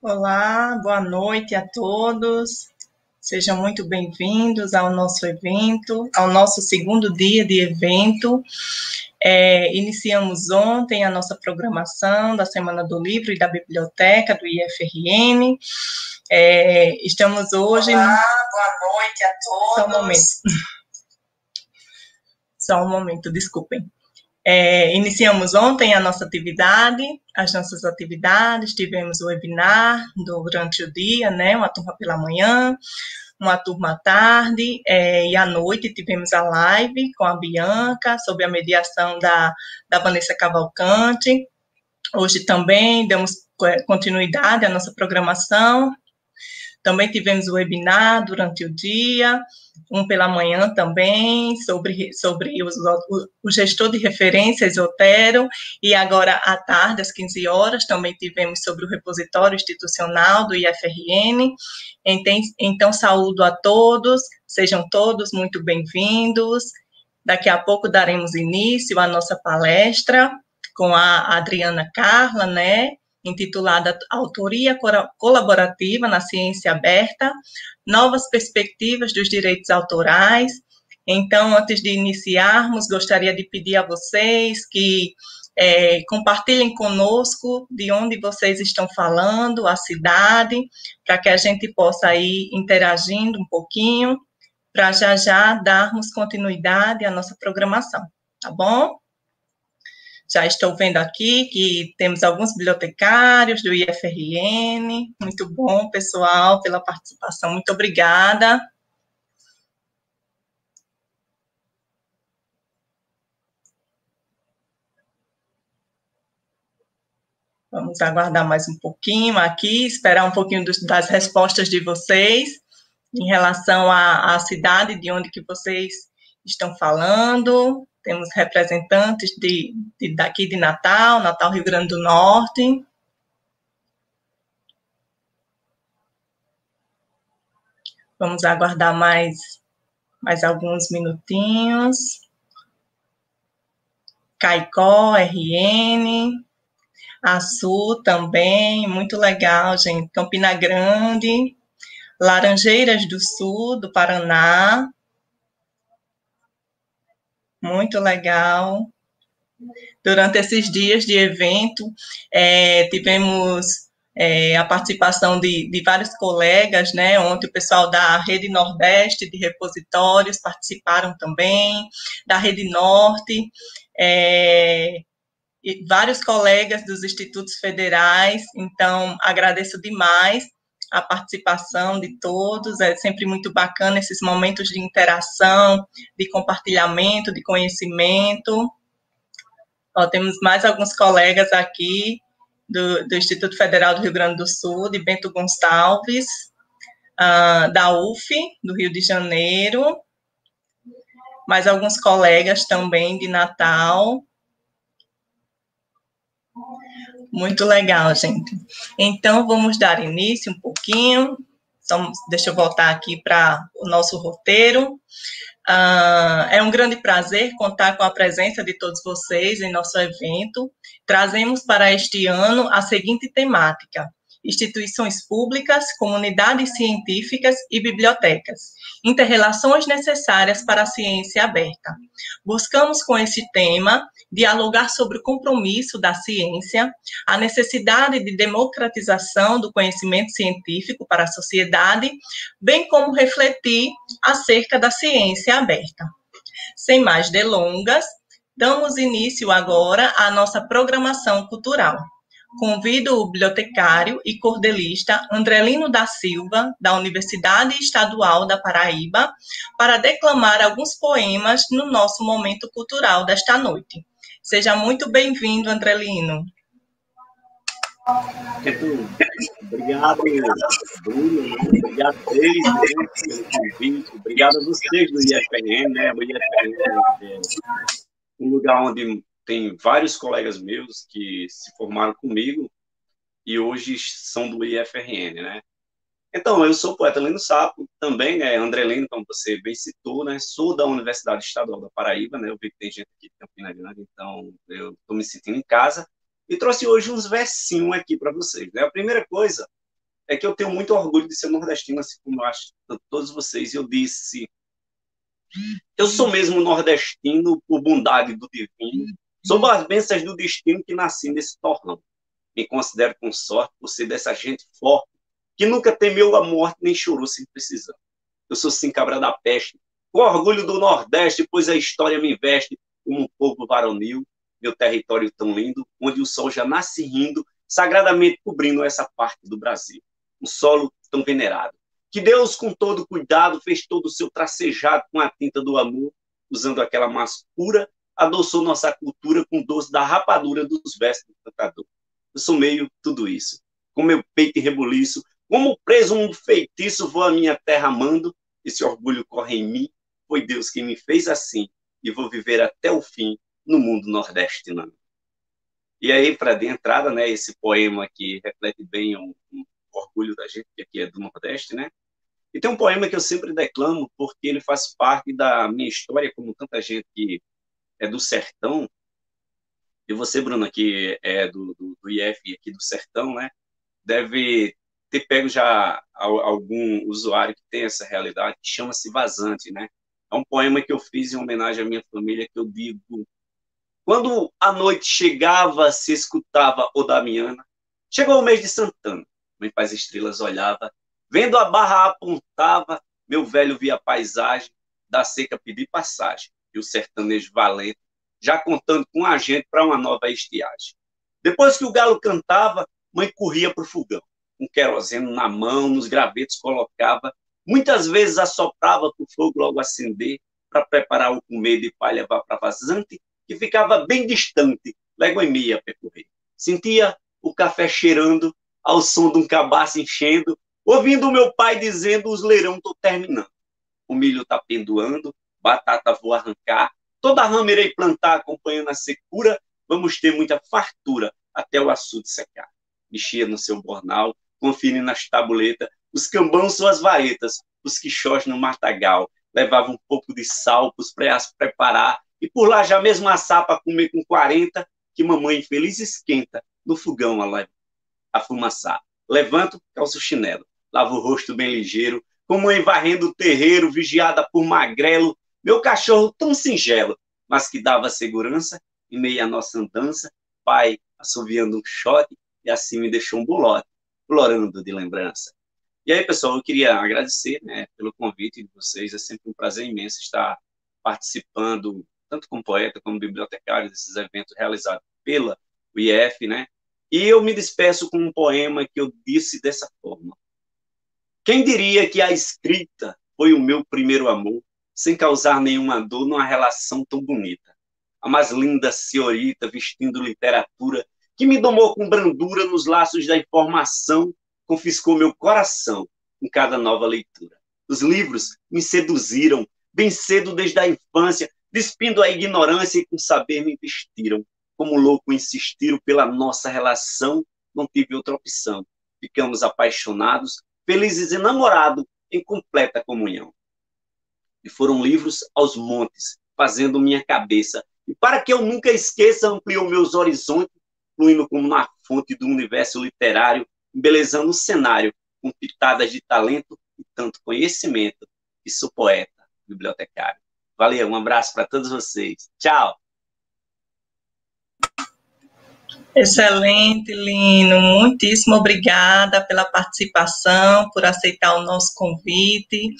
Olá, boa noite a todos. Sejam muito bem-vindos ao nosso evento, ao nosso segundo dia de evento. Iniciamos ontem a nossa programação da Semana do Livro e da Biblioteca do IFRN. Estamos hoje... Olá, boa noite a todos. Só um momento, desculpem. Iniciamos ontem a nossa atividade, as nossas atividades, tivemos o webinar durante o dia, né, uma turma pela manhã, uma turma à tarde, e à noite tivemos a live com a Bianca, sob a mediação da Vanessa Cavalcante. Hoje também demos continuidade à nossa programação. Também tivemos o webinar durante o dia, um pela manhã também, sobre o gestor de referências, Zotero, e agora à tarde, às 15 horas, também tivemos sobre o repositório institucional do IFRN. Então, saúdo a todos, sejam todos muito bem-vindos. Daqui a pouco daremos início à nossa palestra com a Adriana Carla, né, intitulada Autoria Colaborativa na Ciência Aberta, Novas Perspectivas dos Direitos Autorais. Então, antes de iniciarmos, gostaria de pedir a vocês que compartilhem conosco de onde vocês estão falando, a cidade, para que a gente possa ir interagindo um pouquinho, para já darmos continuidade à nossa programação, tá bom? Já estou vendo aqui que temos alguns bibliotecários do IFRN. Muito bom, pessoal, pela participação. Muito obrigada. Vamos aguardar mais um pouquinho aqui, esperar um pouquinho das respostas de vocês em relação à cidade de onde que vocês estão falando. Temos representantes daqui de Natal, Rio Grande do Norte. Vamos aguardar mais alguns minutinhos. Caicó, RN, Açu também, muito legal, gente. Campina Grande, Laranjeiras do Sul, do Paraná, muito legal. Durante esses dias de evento, tivemos a participação de vários colegas, né? Ontem o pessoal da Rede Nordeste de Repositórios participaram também, da Rede Norte, e vários colegas dos institutos federais. Então, agradeço demais a participação de todos, é sempre muito bacana esses momentos de interação, de compartilhamento, de conhecimento. Temos mais alguns colegas aqui do Instituto Federal do Rio Grande do Sul, de Bento Gonçalves, da UF, do Rio de Janeiro, mais alguns colegas também de Natal. Muito legal, gente. Então, vamos dar início um pouquinho. Então, deixa eu voltar aqui para o nosso roteiro. É um grande prazer contar com a presença de todos vocês em nosso evento. Trazemos para este ano a seguinte temática: instituições públicas, comunidades científicas e bibliotecas, interrelações necessárias para a ciência aberta. Buscamos, com esse tema, dialogar sobre o compromisso da ciência, a necessidade de democratização do conhecimento científico para a sociedade, bem como refletir acerca da ciência aberta. Sem mais delongas, damos início agora à nossa programação cultural. Convido o bibliotecário e cordelista Andrelino da Silva, da Universidade Estadual da Paraíba, para declamar alguns poemas no nosso momento cultural desta noite. Seja muito bem-vindo, Andrelino. Obrigado, Bruno, obrigado pelo convite, obrigado a vocês do IFRN, né? O IFRN é um lugar onde tem vários colegas meus que se formaram comigo e hoje são do IFRN, né? Então, eu sou o poeta Lino Sapo, também, né, André Lino, como você bem citou, né? Sou da Universidade Estadual da Paraíba, né? Eu vi que tem gente aqui de Campina Grande, então eu estou me sentindo em casa. E trouxe hoje uns versinhos aqui para vocês, né? A primeira coisa é que eu tenho muito orgulho de ser nordestino, assim como eu acho todos vocês. Eu disse, eu sou mesmo nordestino por bondade do divino, sob as bênçãos do destino que nasci nesse torrão. Me considero com sorte por ser dessa gente forte, que nunca temeu a morte nem chorou sem precisão. Eu sou sim cabra da peste, com orgulho do Nordeste, pois a história me veste como um povo varonil, meu território tão lindo, onde o sol já nasce rindo, sagradamente cobrindo essa parte do Brasil. Um solo tão venerado, que Deus, com todo cuidado, fez todo o seu tracejado com a tinta do amor, usando aquela massa pura, adoçou nossa cultura com doce da rapadura dos versos do cantador. Eu sou meio tudo isso, com meu peito em rebuliço, como preso um feitiço, vou à minha terra amando, esse orgulho corre em mim, foi Deus que me fez assim, e vou viver até o fim no mundo nordestino. E aí, para de entrada, né, esse poema que reflete bem um orgulho da gente, que aqui é do Nordeste, né? E tem um poema que eu sempre declamo, porque ele faz parte da minha história, como tanta gente que é do sertão, e você, Bruna, que é do IF aqui do sertão, né, deve ter pego já algum usuário que tem essa realidade, que chama-se Vazante, né? É um poema que eu fiz em homenagem à minha família, que eu digo: quando a noite chegava, se escutava o Damiana, chegou o mês de Santana, mãe para as estrelas olhava, vendo a barra apontava, meu velho via a paisagem, da seca pedir passagem, e o sertanejo valente, já contando com a gente para uma nova estiagem. Depois que o galo cantava, mãe corria para o fogão, um querosene na mão, nos gravetos colocava, muitas vezes assoprava para o fogo logo acender, para preparar o comer de palha para Vazante, que ficava bem distante, légua e meia a percorrer. Sentia o café cheirando, ao som de um cabaço enchendo, ouvindo o meu pai dizendo: os leirão estou terminando. O milho está pendoando, batata vou arrancar, toda a rama irei plantar acompanhando a secura, vamos ter muita fartura até o açude secar. Mexia no seu bornal, conferindo as tabuletas, os cambãos suas varetas, os quixós no matagal, levava um pouco de sal para os preparar, e por lá já mesmo assar para comer com 40, que mamãe feliz esquenta no fogão a fumaçar. Levanto, calço o chinelo, lavo o rosto bem ligeiro, como mãe varrendo o terreiro, vigiada por magrelo, meu cachorro tão singelo, mas que dava segurança, em meio à nossa andança, pai assoviando um shot, e assim me deixou um bolote, florando de lembrança. E aí, pessoal, eu queria agradecer, né, pelo convite de vocês, é sempre um prazer imenso estar participando, tanto como poeta, como bibliotecário, desses eventos realizados pela UIF, né? E eu me despeço com um poema que eu disse dessa forma: quem diria que a escrita foi o meu primeiro amor, sem causar nenhuma dor numa relação tão bonita? A mais linda senhorita vestindo literatura, que me domou com brandura nos laços da informação, confiscou meu coração em cada nova leitura. Os livros me seduziram, bem cedo desde a infância, despindo a ignorância e com saber me vestiram. Como louco insistiram pela nossa relação, não tive outra opção. Ficamos apaixonados, felizes e namorados, em completa comunhão. E foram livros aos montes, fazendo minha cabeça. E para que eu nunca esqueça, ampliou meus horizontes, fluindo como na fonte do universo literário, embelezando o cenário com pitadas de talento e tanto conhecimento. E sou poeta, bibliotecário. Valeu, um abraço para todos vocês. Tchau! Excelente, Lino. Muitíssimo obrigada pela participação, por aceitar o nosso convite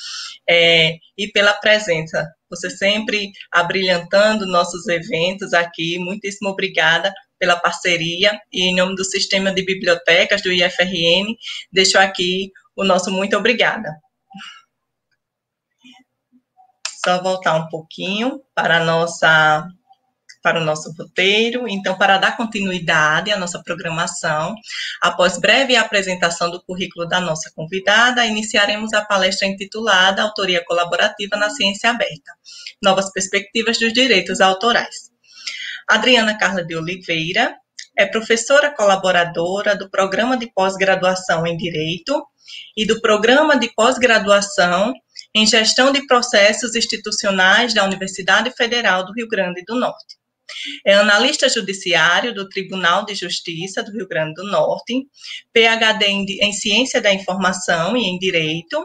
e pela presença. Você sempre abrilhantando nossos eventos aqui. Muitíssimo obrigada pela parceria. E em nome do Sistema de Bibliotecas do IFRN, deixo aqui o nosso muito obrigada. Só voltar um pouquinho para o nosso roteiro. Então, para dar continuidade à nossa programação, após breve apresentação do currículo da nossa convidada, iniciaremos a palestra intitulada Autoria Colaborativa na Ciência Aberta, Novas Perspectivas dos Direitos Autorais. Adriana Carla de Oliveira é professora colaboradora do Programa de Pós-Graduação em Direito e do Programa de Pós-Graduação em Gestão de Processos Institucionais da Universidade Federal do Rio Grande do Norte. É analista judiciário do Tribunal de Justiça do Rio Grande do Norte, PhD em Ciência da Informação e em Direito,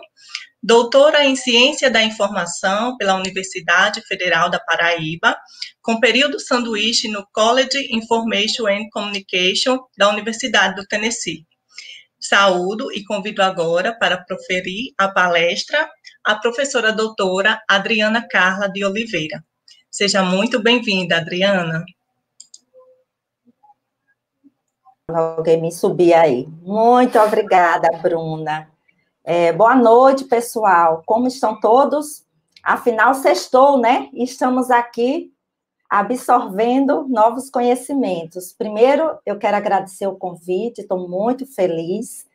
doutora em Ciência da Informação pela Universidade Federal da Paraíba, com período sanduíche no College Information and Communication da Universidade do Tennessee. Saúdo e convido agora para proferir a palestra a professora doutora Adriana Carla de Oliveira. Seja muito bem-vinda, Adriana. Alguém me subir aí. Muito obrigada, Bruna. Boa noite, pessoal. Como estão todos? Afinal, sextou, né? Estamos aqui absorvendo novos conhecimentos. Primeiro, eu quero agradecer o convite, estou muito feliz.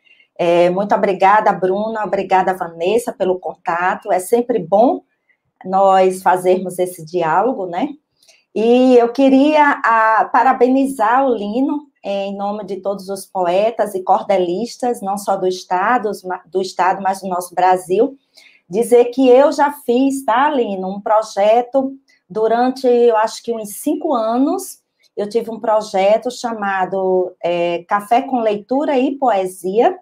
Muito obrigada, Bruna, obrigada, Vanessa, pelo contato. É sempre bom nós fazermos esse diálogo, né? E eu queria parabenizar o Lino, em nome de todos os poetas e cordelistas, não só do Estado, mas do nosso Brasil, dizer que eu já fiz, tá, Lino, um projeto durante, eu acho que uns 5 anos, eu tive um projeto chamado Café com Leitura e Poesia,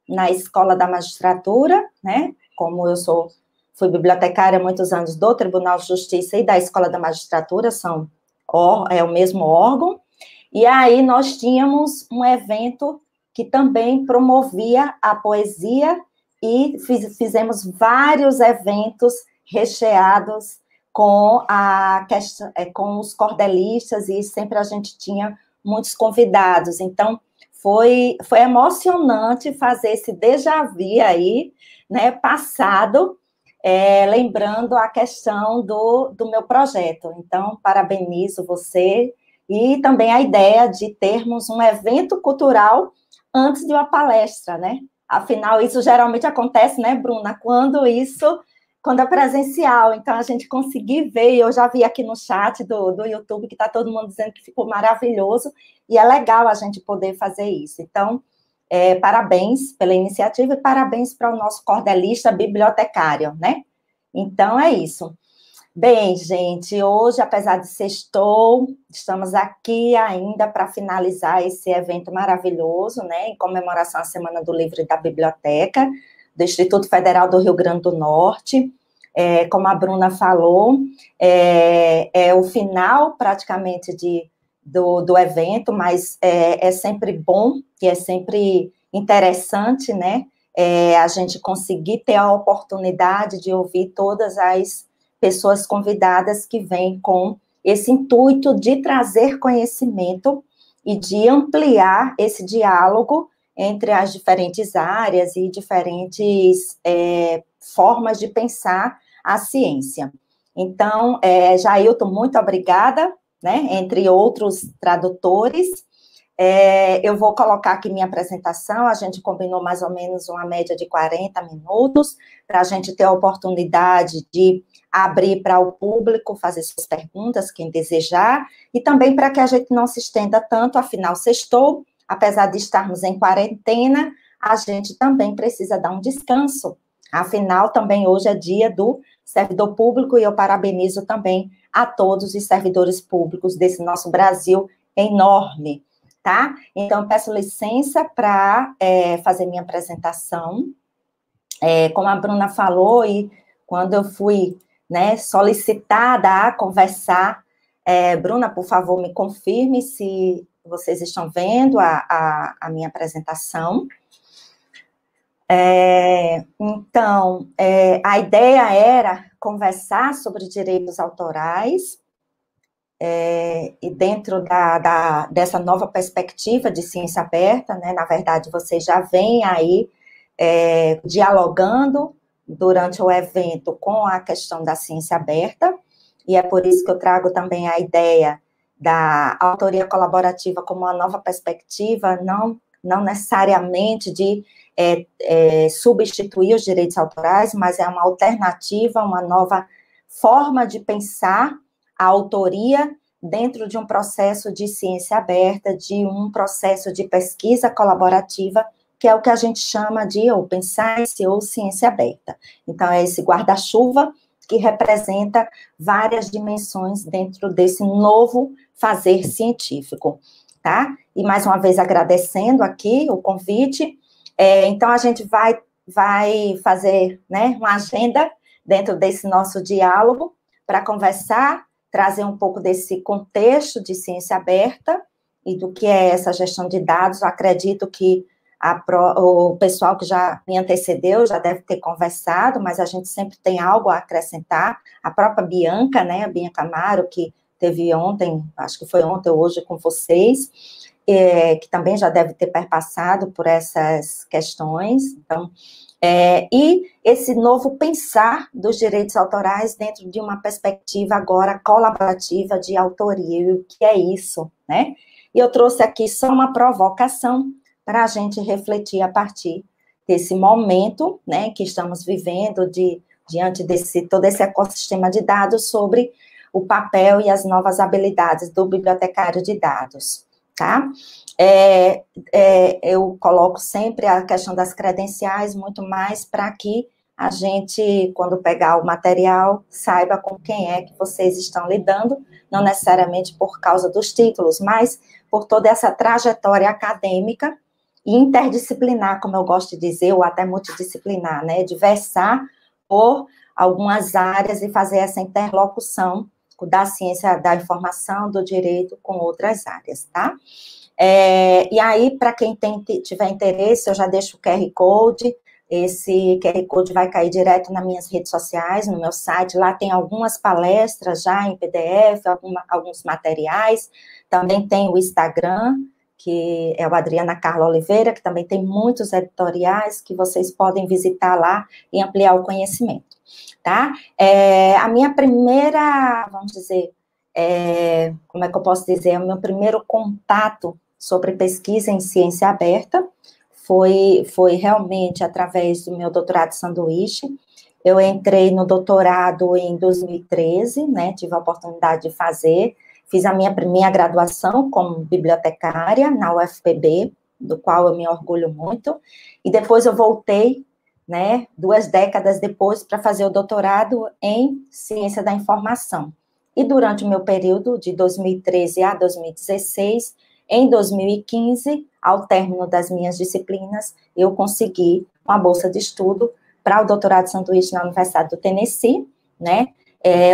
na Escola da Magistratura, né, como eu fui bibliotecária há muitos anos do Tribunal de Justiça e da Escola da Magistratura, é o mesmo órgão, e aí nós tínhamos um evento que também promovia a poesia e fizemos vários eventos recheados com os cordelistas e sempre a gente tinha muitos convidados. Então, foi emocionante fazer esse déjà vu aí, né, passado, lembrando a questão do meu projeto. Então, parabenizo você e também a ideia de termos um evento cultural antes de uma palestra, né? Afinal, isso geralmente acontece, né, Bruna, quando é presencial. Então, a gente conseguir ver, eu já vi aqui no chat do YouTube que está todo mundo dizendo que ficou maravilhoso, e é legal a gente poder fazer isso. Então, parabéns pela iniciativa e parabéns para o nosso cordelista bibliotecário, né? Então, é isso. Bem, gente, hoje, apesar de sextou, estamos aqui ainda para finalizar esse evento maravilhoso, né, em comemoração à Semana do Livro e da Biblioteca, do Instituto Federal do Rio Grande do Norte. Como a Bruna falou, é o final, praticamente, do evento, mas é sempre bom e é sempre interessante, né, a gente conseguir ter a oportunidade de ouvir todas as pessoas convidadas que vêm com esse intuito de trazer conhecimento e de ampliar esse diálogo entre as diferentes áreas e diferentes formas de pensar a ciência. Então, Jailton, muito obrigada, né, entre outros tradutores. Eu vou colocar aqui minha apresentação, a gente combinou mais ou menos uma média de 40 minutos, para a gente ter a oportunidade de abrir para o público, fazer suas perguntas, quem desejar, e também para que a gente não se estenda tanto, afinal, sextou, apesar de estarmos em quarentena, a gente também precisa dar um descanso, afinal, também hoje é dia do servidor público, e eu parabenizo também a todos os servidores públicos desse nosso Brasil enorme, tá? Então, peço licença para fazer minha apresentação. Como a Bruna falou, e quando eu fui, né, solicitada a conversar, Bruna, por favor, me confirme se vocês estão vendo a minha apresentação. Então, a ideia era conversar sobre direitos autorais, e dentro dessa nova perspectiva de ciência aberta, né, na verdade, vocês já vêm aí dialogando durante o evento com a questão da ciência aberta, e é por isso que eu trago também a ideia da autoria colaborativa como uma nova perspectiva, não necessariamente de substituir os direitos autorais, mas é uma alternativa, uma nova forma de pensar a autoria dentro de um processo de ciência aberta, de um processo de pesquisa colaborativa, que é o que a gente chama de Open Science ou ciência aberta. Então, é esse guarda-chuva que representa várias dimensões dentro desse novo fazer científico, tá? E mais uma vez agradecendo aqui o convite. Então, a gente vai fazer, né, uma agenda dentro desse nosso diálogo para conversar, trazer um pouco desse contexto de ciência aberta e do que é essa gestão de dados. Eu acredito que o pessoal que já me antecedeu já deve ter conversado, mas a gente sempre tem algo a acrescentar. A própria Bianca, né, a Bianca Amaro, que teve ontem, acho que foi ontem ou hoje com vocês, que também já deve ter perpassado por essas questões. Então, e esse novo pensar dos direitos autorais dentro de uma perspectiva agora colaborativa de autoria, e o que é isso, né? E eu trouxe aqui só uma provocação para a gente refletir a partir desse momento, né, que estamos vivendo diante desse todo esse ecossistema de dados sobre o papel e as novas habilidades do bibliotecário de dados, tá? Eu coloco sempre a questão das credenciais muito mais para que a gente, quando pegar o material, saiba com quem é que vocês estão lidando, não necessariamente por causa dos títulos, mas por toda essa trajetória acadêmica e interdisciplinar, como eu gosto de dizer, ou até multidisciplinar, né? Diversar por algumas áreas e fazer essa interlocução da ciência da informação, do direito com outras áreas, tá? E aí, para quem tiver interesse, eu já deixo o QR Code. Esse QR Code vai cair direto nas minhas redes sociais, no meu site. Lá tem algumas palestras já em PDF, alguns materiais. Também tem o Instagram, que é o Adriana Carla Oliveira, que também tem muitos editoriais que vocês podem visitar lá e ampliar o conhecimento, tá? A minha primeira, vamos dizer, como é que eu posso dizer, o meu primeiro contato sobre pesquisa em ciência aberta foi realmente através do meu doutorado de sanduíche. Eu entrei no doutorado em 2013, né, tive a oportunidade de fazer, fiz a minha primeira graduação como bibliotecária na UFPB, do qual eu me orgulho muito, e depois eu voltei, né, 2 décadas depois, para fazer o doutorado em ciência da informação. E durante o meu período de 2013 a 2016, em 2015, ao término das minhas disciplinas, eu consegui uma bolsa de estudo para o doutorado de sanduíche na Universidade do Tennessee, né,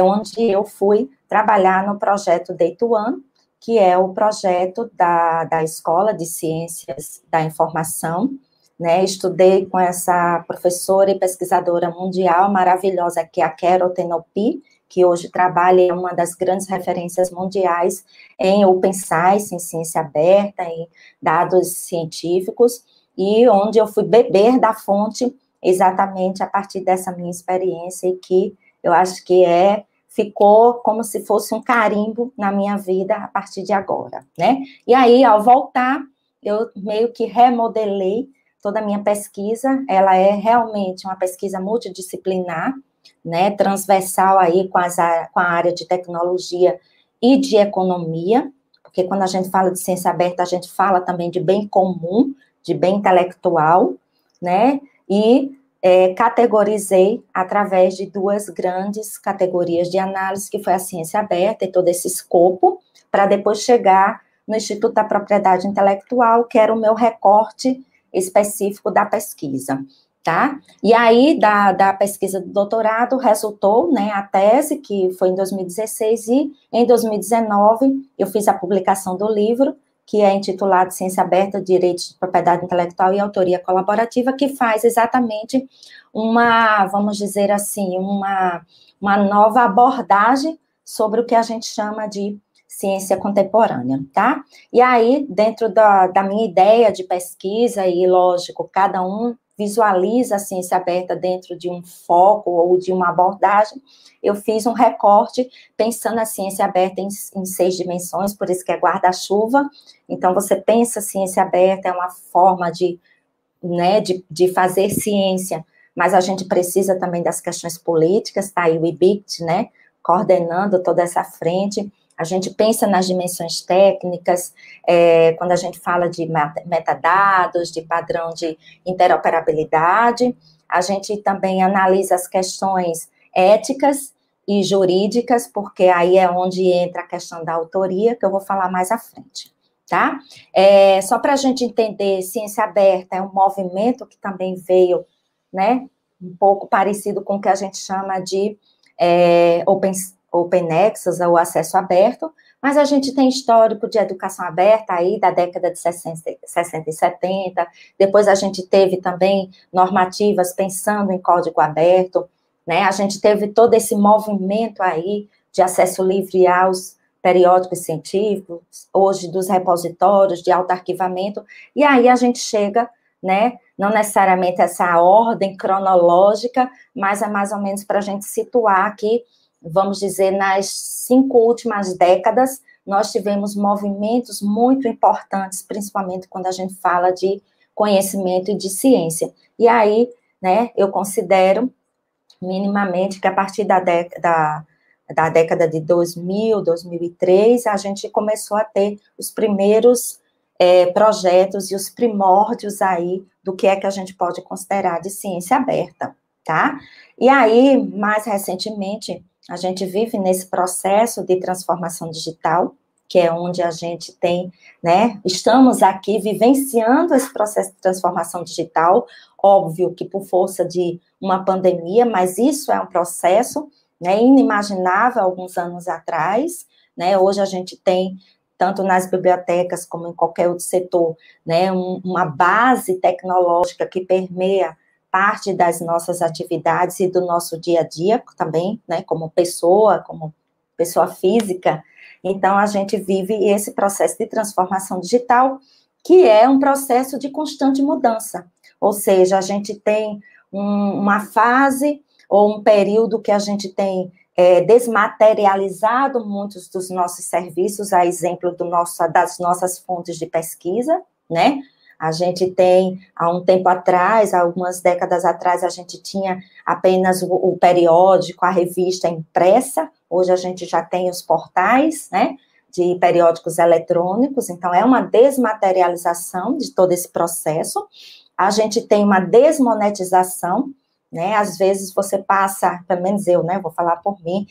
onde eu fui trabalhar no projeto Day to One, que é o projeto da Escola de Ciências da Informação, né, estudei com essa professora e pesquisadora mundial maravilhosa, que é a Carol Tenopy, que hoje trabalha em uma das grandes referências mundiais em Open Science, em ciência aberta, em dados científicos, e onde eu fui beber da fonte exatamente a partir dessa minha experiência, e que eu acho que ficou como se fosse um carimbo na minha vida a partir de agora, né? E aí, ao voltar, eu meio que remodelei toda a minha pesquisa. Ela é realmente uma pesquisa multidisciplinar, né, transversal aí com a área de tecnologia e de economia, porque quando a gente fala de ciência aberta, a gente fala também de bem comum, de bem intelectual, né, e categorizei através de 2 grandes categorias de análise, que foi a ciência aberta e todo esse escopo, para depois chegar no Instituto da Propriedade Intelectual, que era o meu recorte específico da pesquisa, tá? E aí, da pesquisa do doutorado, resultou, né, a tese, que foi em 2016, e em 2019 eu fiz a publicação do livro, que é intitulado Ciência Aberta, Direitos de Propriedade Intelectual e Autoria Colaborativa, que faz exatamente vamos dizer assim, uma nova abordagem sobre o que a gente chama de ciência contemporânea, tá? E aí, dentro da minha ideia de pesquisa, e lógico, cada um visualiza a ciência aberta dentro de um foco ou de uma abordagem, eu fiz um recorte pensando a ciência aberta em 6 dimensões, por isso que é guarda-chuva. Então, você pensa a ciência aberta, é uma forma de fazer ciência, mas a gente precisa também das questões políticas, tá aí o IBICT, né, coordenando toda essa frente. A gente pensa nas dimensões técnicas, quando a gente fala de metadados, de padrão de interoperabilidade, a gente também analisa as questões éticas e jurídicas, porque aí é onde entra a questão da autoria, que eu vou falar mais à frente, tá? Só para a gente entender, ciência aberta é um movimento que também veio, né, um pouco parecido com o que a gente chama de Open Access, ou acesso aberto, mas a gente tem histórico de educação aberta aí da década de 60 e 70, depois a gente teve também normativas pensando em código aberto, né? A gente teve todo esse movimento aí de acesso livre aos periódicos científicos, hoje dos repositórios, de autoarquivamento, e aí a gente chega, né, não necessariamente essa ordem cronológica, mas é mais ou menos para a gente situar aqui, vamos dizer, nas 5 últimas décadas, nós tivemos movimentos muito importantes, principalmente quando a gente fala de conhecimento e de ciência. E aí, né, eu considero minimamente que a partir da década de 2000, 2003, a gente começou a ter os primeiros projetos e os primórdios aí do que é que a gente pode considerar de ciência aberta, tá? E aí, mais recentemente, a gente vive nesse processo de transformação digital, que é onde a gente tem, né, estamos aqui vivenciando esse processo de transformação digital, óbvio que por força de uma pandemia, mas isso é um processo, né, inimaginável alguns anos atrás, né, hoje a gente tem, tanto nas bibliotecas como em qualquer outro setor, né, uma base tecnológica que permeia parte das nossas atividades e do nosso dia a dia também, né, como pessoa física. Então, a gente vive esse processo de transformação digital, que é um processo de constante mudança, ou seja, a gente tem uma fase ou um período que a gente tem desmaterializado muitos dos nossos serviços, a exemplo das nossas fontes de pesquisa, né? A gente tem, há um tempo atrás, algumas décadas atrás, a gente tinha apenas o periódico, a revista impressa, hoje a gente já tem os portais, né, de periódicos eletrônicos, então é uma desmaterialização de todo esse processo. A gente tem uma desmonetização, né, às vezes você passa, pelo menos eu, né, vou falar por mim,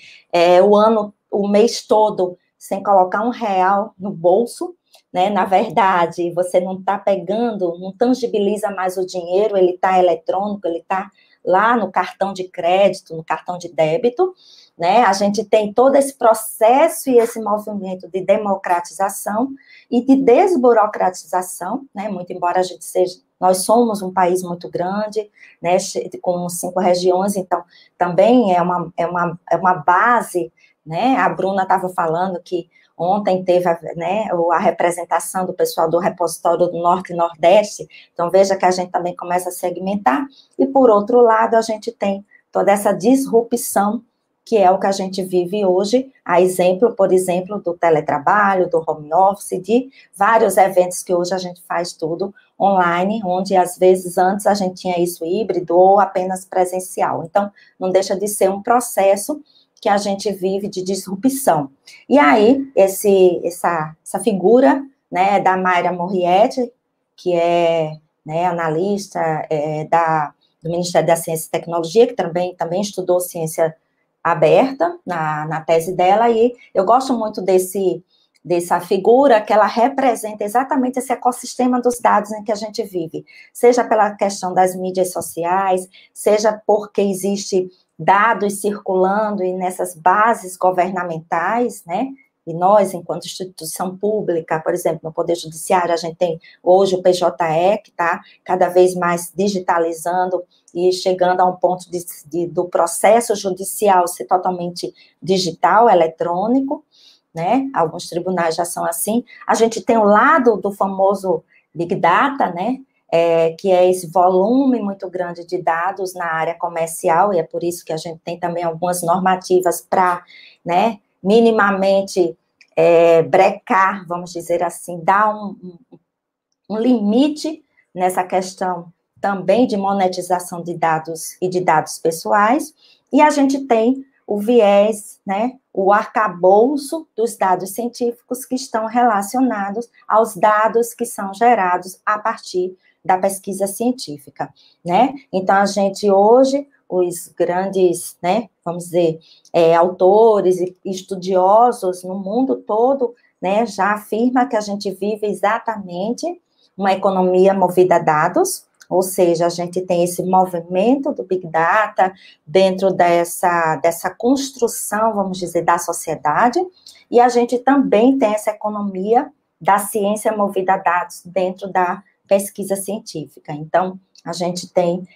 o mês todo sem colocar R$1 no bolso, né, na verdade, você não está pegando, não tangibiliza mais o dinheiro, ele está eletrônico, ele está lá no cartão de crédito, no cartão de débito, né, a gente tem todo esse processo e esse movimento de democratização e de desburocratização, né, muito embora a gente nós somos um país muito grande, né, com 5 regiões, então também é uma base, né, a Bruna estava falando que ontem teve a representação do pessoal do repositório do Norte e Nordeste, então veja que a gente também começa a segmentar, e por outro lado a gente tem toda essa disrupção, que é o que a gente vive hoje, a exemplo, por exemplo, do teletrabalho, do home office, de vários eventos que hoje a gente faz tudo online, onde às vezes antes a gente tinha isso híbrido ou apenas presencial, então não deixa de ser um processo que a gente vive de disrupção. E aí, essa figura, né, da Mayra Morrietti, que é, né, analista do Ministério da Ciência e Tecnologia, que também estudou ciência aberta na tese dela, e eu gosto muito dessa figura, que ela representa exatamente esse ecossistema dos dados em que a gente vive, seja pela questão das mídias sociais, seja porque existe dados circulando e nessas bases governamentais, né, e nós, enquanto instituição pública, por exemplo, no Poder Judiciário, a gente tem hoje o PJE, que está cada vez mais digitalizando e chegando a um ponto do processo judicial ser totalmente digital, eletrônico, né, alguns tribunais já são assim. A gente tem o lado do famoso Big Data, né, que é esse volume muito grande de dados na área comercial, e é por isso que a gente tem também algumas normativas para, né, minimamente brecar, vamos dizer assim, dar um limite nessa questão também de monetização de dados e de dados pessoais, e a gente tem o viés, né, o arcabouço dos dados científicos que estão relacionados aos dados que são gerados a partir da pesquisa científica, né? Então, a gente hoje, os grandes, né, vamos dizer, autores e estudiosos no mundo todo, né, já afirma que a gente vive exatamente uma economia movida a dados, ou seja, a gente tem esse movimento do Big Data dentro dessa construção, vamos dizer, da sociedade, e a gente também tem essa economia da ciência movida a dados dentro da pesquisa científica. Então, a gente tem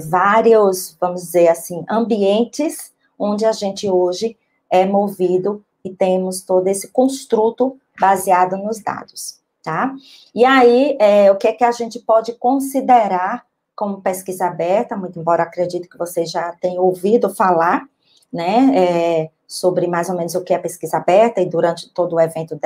vários, vamos dizer assim, ambientes onde a gente hoje é movido e temos todo esse construto baseado nos dados, tá? E aí, o que é que a gente pode considerar como pesquisa aberta, muito embora acredito que vocês já tenham ouvido falar, né, sobre mais ou menos o que é pesquisa aberta, e durante todo o evento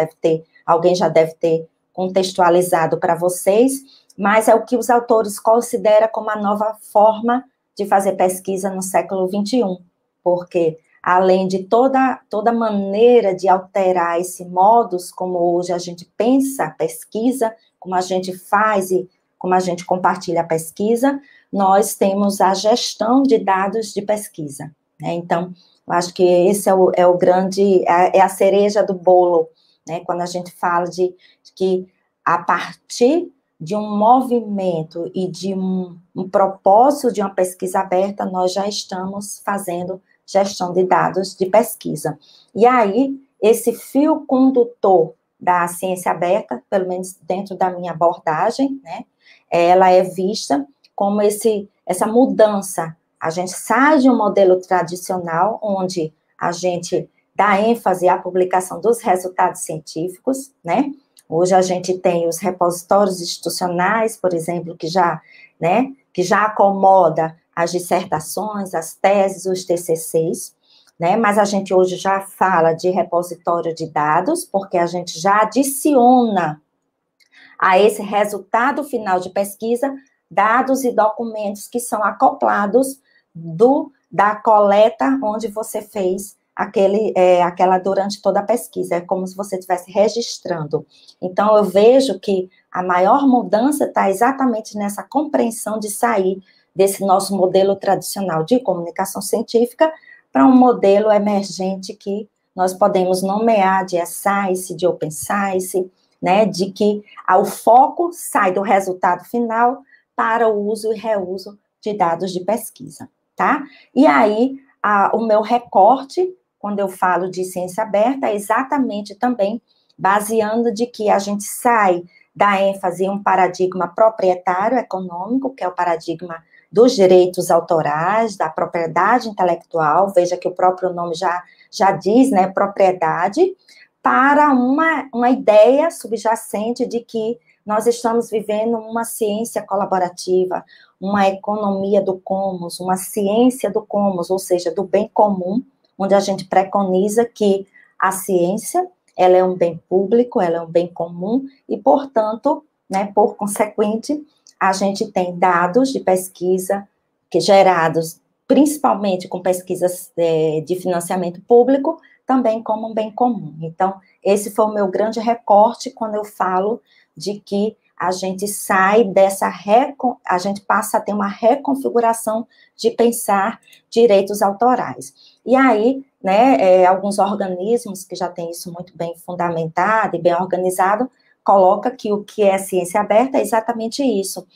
alguém já deve ter contextualizado para vocês, mas é o que os autores consideram como a nova forma de fazer pesquisa no século XXI, porque além de toda maneira de alterar esse modus, como hoje a gente pensa a pesquisa, como a gente faz e como a gente compartilha a pesquisa, nós temos a gestão de dados de pesquisa, né? Então, eu acho que esse é o grande, é a cereja do bolo, né? Quando a gente fala de que a partir de um movimento e de um propósito de uma pesquisa aberta, nós já estamos fazendo gestão de dados de pesquisa. E aí, esse fio condutor da ciência aberta, pelo menos dentro da minha abordagem, né, ela é vista como essa mudança. A gente sai de um modelo tradicional, onde a gente dá ênfase à publicação dos resultados científicos, né? Hoje a gente tem os repositórios institucionais, por exemplo, que já acomoda as dissertações, as teses, os TCCs, né? Mas a gente hoje já fala de repositório de dados, porque a gente já adiciona a esse resultado final de pesquisa dados e documentos que são acoplados da coleta onde você fez aquela durante toda a pesquisa, é como se você estivesse registrando. Então, eu vejo que a maior mudança está exatamente nessa compreensão de sair desse nosso modelo tradicional de comunicação científica para um modelo emergente que nós podemos nomear de e-science, de open science, né, de que o foco sai do resultado final para o uso e reuso de dados de pesquisa, tá? E aí, o meu recorte, quando eu falo de ciência aberta, é exatamente também baseando de que a gente sai da ênfase em um paradigma proprietário econômico, que é o paradigma dos direitos autorais, da propriedade intelectual, veja que o próprio nome já diz, né, propriedade, para uma ideia subjacente de que nós estamos vivendo uma ciência colaborativa, uma economia do comos, uma ciência do comos, ou seja, do bem comum, onde a gente preconiza que a ciência, ela é um bem público, ela é um bem comum, e, portanto, né, por consequente, a gente tem dados de pesquisa gerados principalmente com pesquisas de financiamento público, também como um bem comum. Então, esse foi o meu grande recorte quando eu falo de que a gente sai a gente passa a ter uma reconfiguração de pensar direitos autorais. E aí, né, alguns organismos que já têm isso muito bem fundamentado e bem organizado, coloca que o que é ciência aberta é exatamente isso.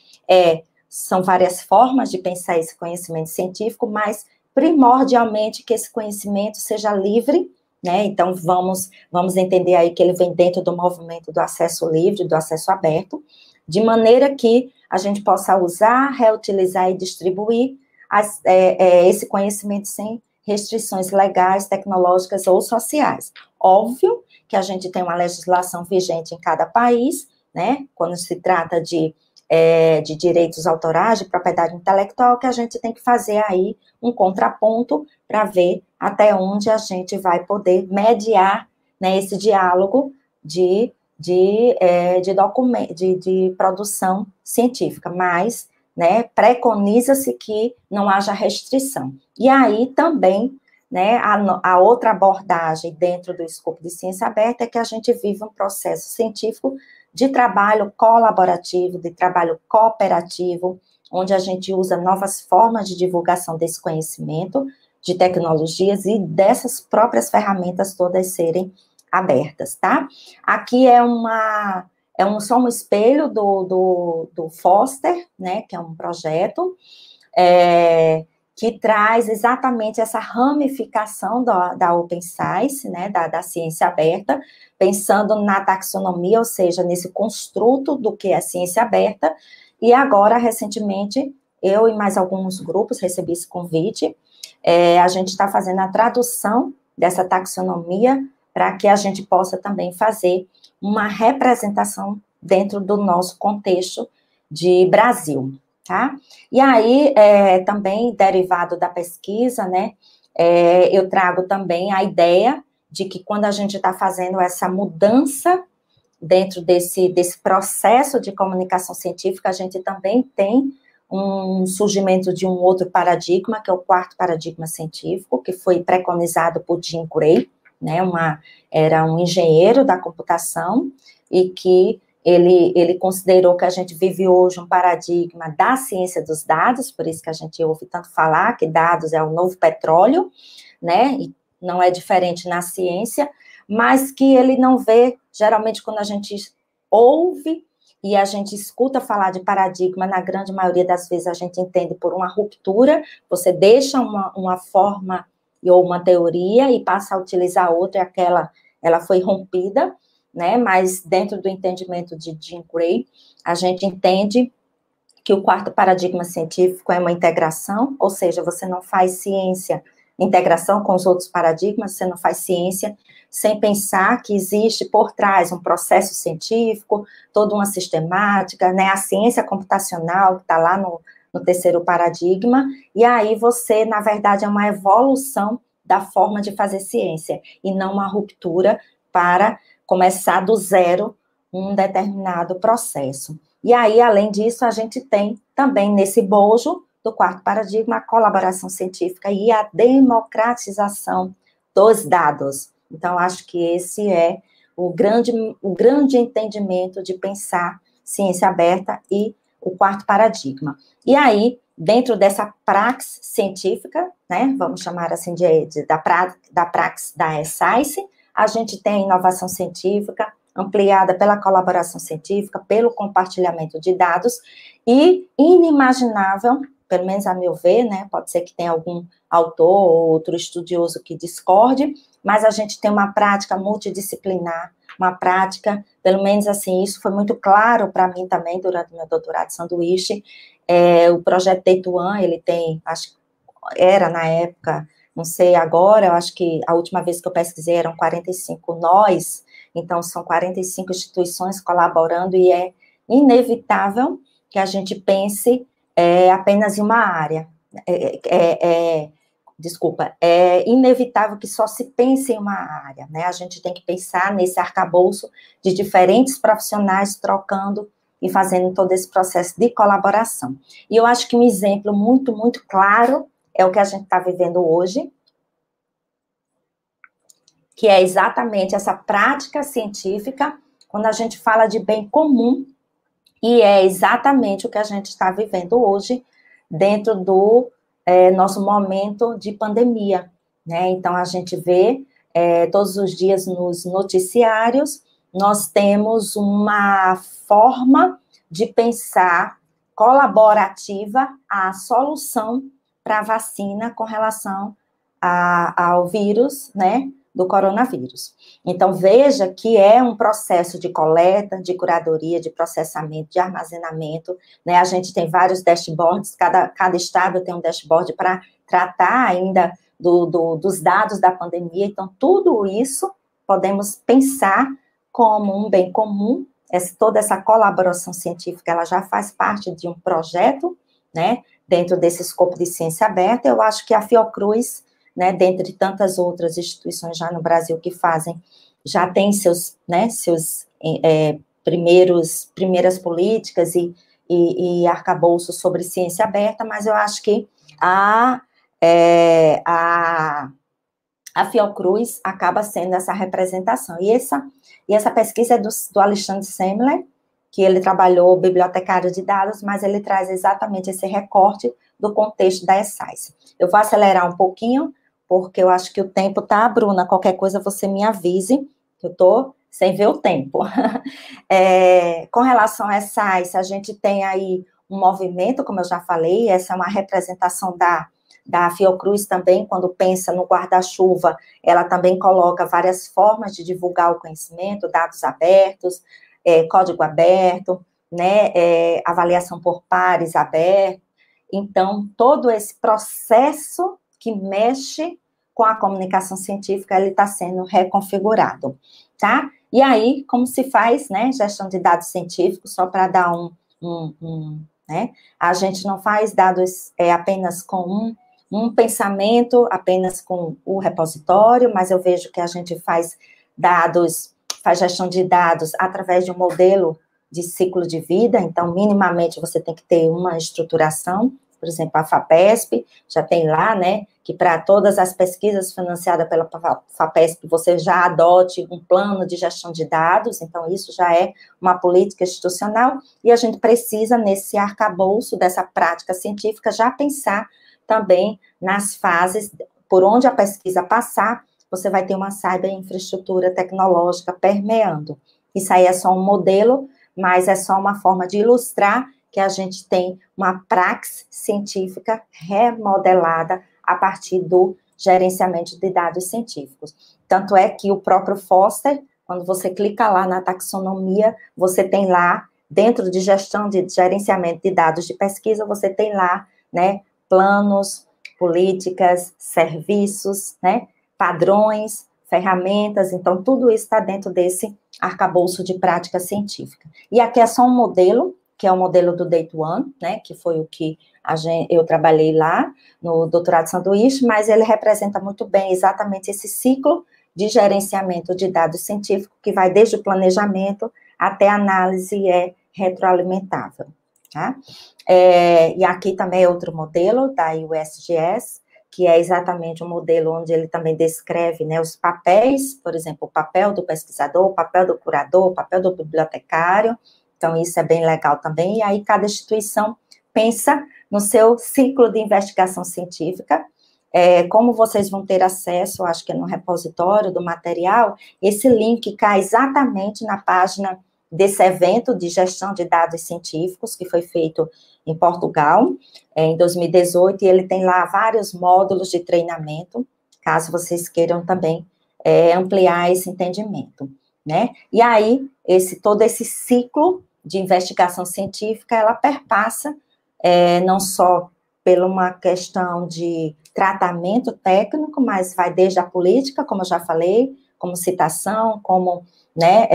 São várias formas de pensar esse conhecimento científico, mas primordialmente que esse conhecimento seja livre, né? Então, vamos entender aí que ele vem dentro do movimento do acesso livre, do acesso aberto, de maneira que a gente possa usar, reutilizar e distribuir esse conhecimento sem restrições legais, tecnológicas ou sociais. Óbvio que a gente tem uma legislação vigente em cada país, né? Quando se trata de direitos autorais, de propriedade intelectual, que a gente tem que fazer aí um contraponto para ver até onde a gente vai poder mediar, né, esse diálogo de produção científica, mas, né, preconiza-se que não haja restrição. E aí também, né, a outra abordagem dentro do escopo de ciência aberta é que a gente vive um processo científico de trabalho colaborativo, de trabalho cooperativo, onde a gente usa novas formas de divulgação desse conhecimento, de tecnologias e dessas próprias ferramentas todas serem abertas, tá? Aqui só um espelho do Foster, né, que é um projeto que traz exatamente essa ramificação da Open Science, né, da ciência aberta, pensando na taxonomia, ou seja, nesse construto do que é ciência aberta, e agora, recentemente, eu e mais alguns grupos recebi esse convite, a gente está fazendo a tradução dessa taxonomia para que a gente possa também fazer uma representação dentro do nosso contexto de Brasil, tá? E aí, também, derivado da pesquisa, né, eu trago também a ideia de que quando a gente está fazendo essa mudança dentro desse processo de comunicação científica, a gente também tem um surgimento de um outro paradigma, que é o quarto paradigma científico, que foi preconizado por Jim Gray, né, era um engenheiro da computação, e que ele considerou que a gente vive hoje um paradigma da ciência dos dados, por isso que a gente ouve tanto falar que dados é o novo petróleo, né, e não é diferente na ciência, mas que ele não vê, geralmente quando a gente ouve e a gente escuta falar de paradigma, na grande maioria das vezes a gente entende por uma ruptura, você deixa uma forma ou uma teoria e passa a utilizar outra, e aquela, ela foi rompida, né, mas dentro do entendimento de Jim Gray, a gente entende que o quarto paradigma científico é uma integração, ou seja, você não faz ciência, integração com os outros paradigmas, você não faz ciência sem pensar que existe por trás um processo científico, toda uma sistemática, né, a ciência computacional, que está lá no terceiro paradigma, e aí você, na verdade, é uma evolução da forma de fazer ciência, e não uma ruptura para começar do zero um determinado processo. E aí, além disso, a gente tem também nesse bojo do quarto paradigma a colaboração científica e a democratização dos dados. Então, acho que esse é o grande entendimento de pensar ciência aberta e o quarto paradigma. E aí, dentro dessa praxis científica, né, vamos chamar assim da praxis da science, a gente tem inovação científica ampliada pela colaboração científica, pelo compartilhamento de dados, e inimaginável, pelo menos a meu ver, né, pode ser que tenha algum autor ou outro estudioso que discorde, mas a gente tem uma prática multidisciplinar, uma prática, pelo menos assim, isso foi muito claro para mim também durante o meu doutorado de sanduíche. O projeto Data One, ele tem, acho que era na época, não sei agora, eu acho que a última vez que eu pesquisei eram 45 nós, então são 45 instituições colaborando, e é inevitável que a gente pense apenas em uma área. É inevitável que só se pense em uma área, né? A gente tem que pensar nesse arcabouço de diferentes profissionais trocando e fazendo todo esse processo de colaboração. E eu acho que um exemplo muito, muito claro é o que a gente está vivendo hoje, que é exatamente essa prática científica, quando a gente fala de bem comum, e é exatamente o que a gente está vivendo hoje dentro do nosso momento de pandemia, né? Então, a gente vê todos os dias nos noticiários, nós temos uma forma de pensar colaborativa a solução para a vacina com relação ao vírus, né, do coronavírus. Então, veja que é um processo de coleta, de curadoria, de processamento, de armazenamento, né? A gente tem vários dashboards, cada estado tem um dashboard para tratar ainda dos dados da pandemia. Então, tudo isso podemos pensar como um bem comum. Toda essa colaboração científica, ela já faz parte de um projeto, né, dentro desse escopo de ciência aberta. Eu acho que a Fiocruz, né, dentre tantas outras instituições já no Brasil que fazem, já tem seus primeiras políticas e arcabouços sobre ciência aberta, mas eu acho que a Fiocruz acaba sendo essa representação. E essa pesquisa é do Alexandre Semler, que ele trabalhou bibliotecário de dados, mas ele traz exatamente esse recorte do contexto da eScience. Eu vou acelerar um pouquinho, porque eu acho que o tempo tá, Bruna, qualquer coisa você me avise, que eu tô sem ver o tempo. Com relação a eScience, a gente tem aí um movimento, como eu já falei, essa é uma representação da Fiocruz também, quando pensa no guarda-chuva, ela também coloca várias formas de divulgar o conhecimento, dados abertos, código aberto, né, avaliação por pares aberto. Então, todo esse processo que mexe com a comunicação científica, ele está sendo reconfigurado, tá? E aí, como se faz, né, gestão de dados científicos, só para dar né, a gente não faz dados apenas com um pensamento, apenas com o repositório, mas eu vejo que a gente faz gestão de dados através de um modelo de ciclo de vida, então, minimamente, você tem que ter uma estruturação, por exemplo, a FAPESP, já tem lá, né, que para todas as pesquisas financiadas pela FAPESP, você já adote um plano de gestão de dados, então isso já é uma política institucional, e a gente precisa, nesse arcabouço dessa prática científica, já pensar também nas fases, por onde a pesquisa passar, você vai ter uma cyber-infraestrutura tecnológica permeando. Isso aí é só um modelo, mas é só uma forma de ilustrar que a gente tem uma praxis científica remodelada a partir do gerenciamento de dados científicos. Tanto é que o próprio Foster, quando você clica lá na taxonomia, você tem lá, dentro de gestão de gerenciamento de dados de pesquisa, você tem lá, né, planos, políticas, serviços, né, padrões, ferramentas, então tudo isso está dentro desse arcabouço de prática científica. E aqui é só um modelo, que é o modelo do Date One, né, que foi o que eu trabalhei lá no doutorado sanduíche, mas ele representa muito bem exatamente esse ciclo de gerenciamento de dados científicos, que vai desde o planejamento até a análise retroalimentável, tá? E aqui também é outro modelo da USGS, que é exatamente um modelo onde ele também descreve, né, os papéis, por exemplo, o papel do pesquisador, o papel do curador, o papel do bibliotecário. Então, isso é bem legal também. E aí, cada instituição pensa no seu ciclo de investigação científica, como vocês vão ter acesso, acho que é no repositório do material, esse link cai exatamente na página desse evento de gestão de dados científicos, que foi feito em Portugal, em 2018, e ele tem lá vários módulos de treinamento, caso vocês queiram também ampliar esse entendimento, né? E aí, todo esse ciclo de investigação científica, ela perpassa não só por uma questão de tratamento técnico, mas vai desde a política, como eu já falei, como citação, como, né,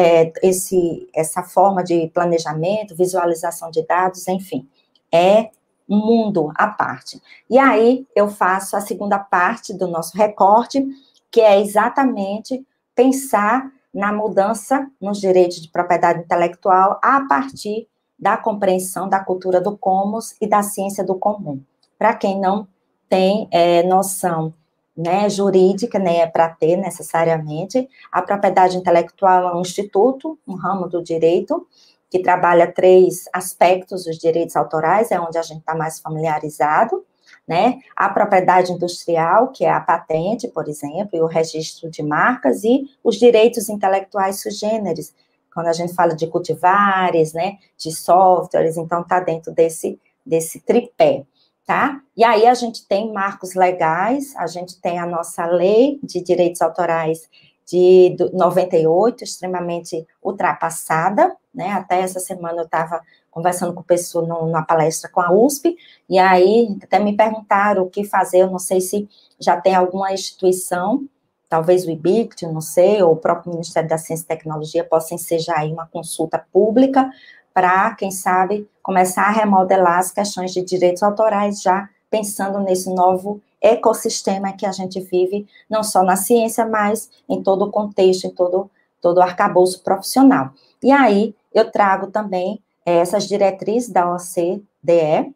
essa forma de planejamento, visualização de dados, enfim, é um mundo à parte. E aí, eu faço a segunda parte do nosso recorte, que é exatamente pensar na mudança nos direitos de propriedade intelectual a partir da compreensão da cultura do Commons e da ciência do comum. Para quem não tem noção, né, jurídica, nem é para ter necessariamente, a propriedade intelectual é um instituto, um ramo do direito, que trabalha 3 aspectos dos direitos autorais, é onde a gente está mais familiarizado, né? A propriedade industrial, que é a patente, por exemplo, e o registro de marcas, e os direitos intelectuais sui generis, quando a gente fala de cultivares, né, de softwares, então está dentro desse tripé, tá? E aí a gente tem marcos legais, a gente tem a nossa lei de direitos autorais de 98, extremamente ultrapassada, né? Até essa semana eu estava conversando com o pessoal numa palestra com a USP, e aí até me perguntaram o que fazer, eu não sei se já tem alguma instituição, talvez o IBICT, não sei, ou o próprio Ministério da Ciência e Tecnologia possa ensejar aí uma consulta pública para, quem sabe, começar a remodelar as questões de direitos autorais, já pensando nesse novo ecossistema que a gente vive, não só na ciência, mas em todo o contexto, em todo o arcabouço profissional. E aí, eu trago também essas diretrizes da OCDE,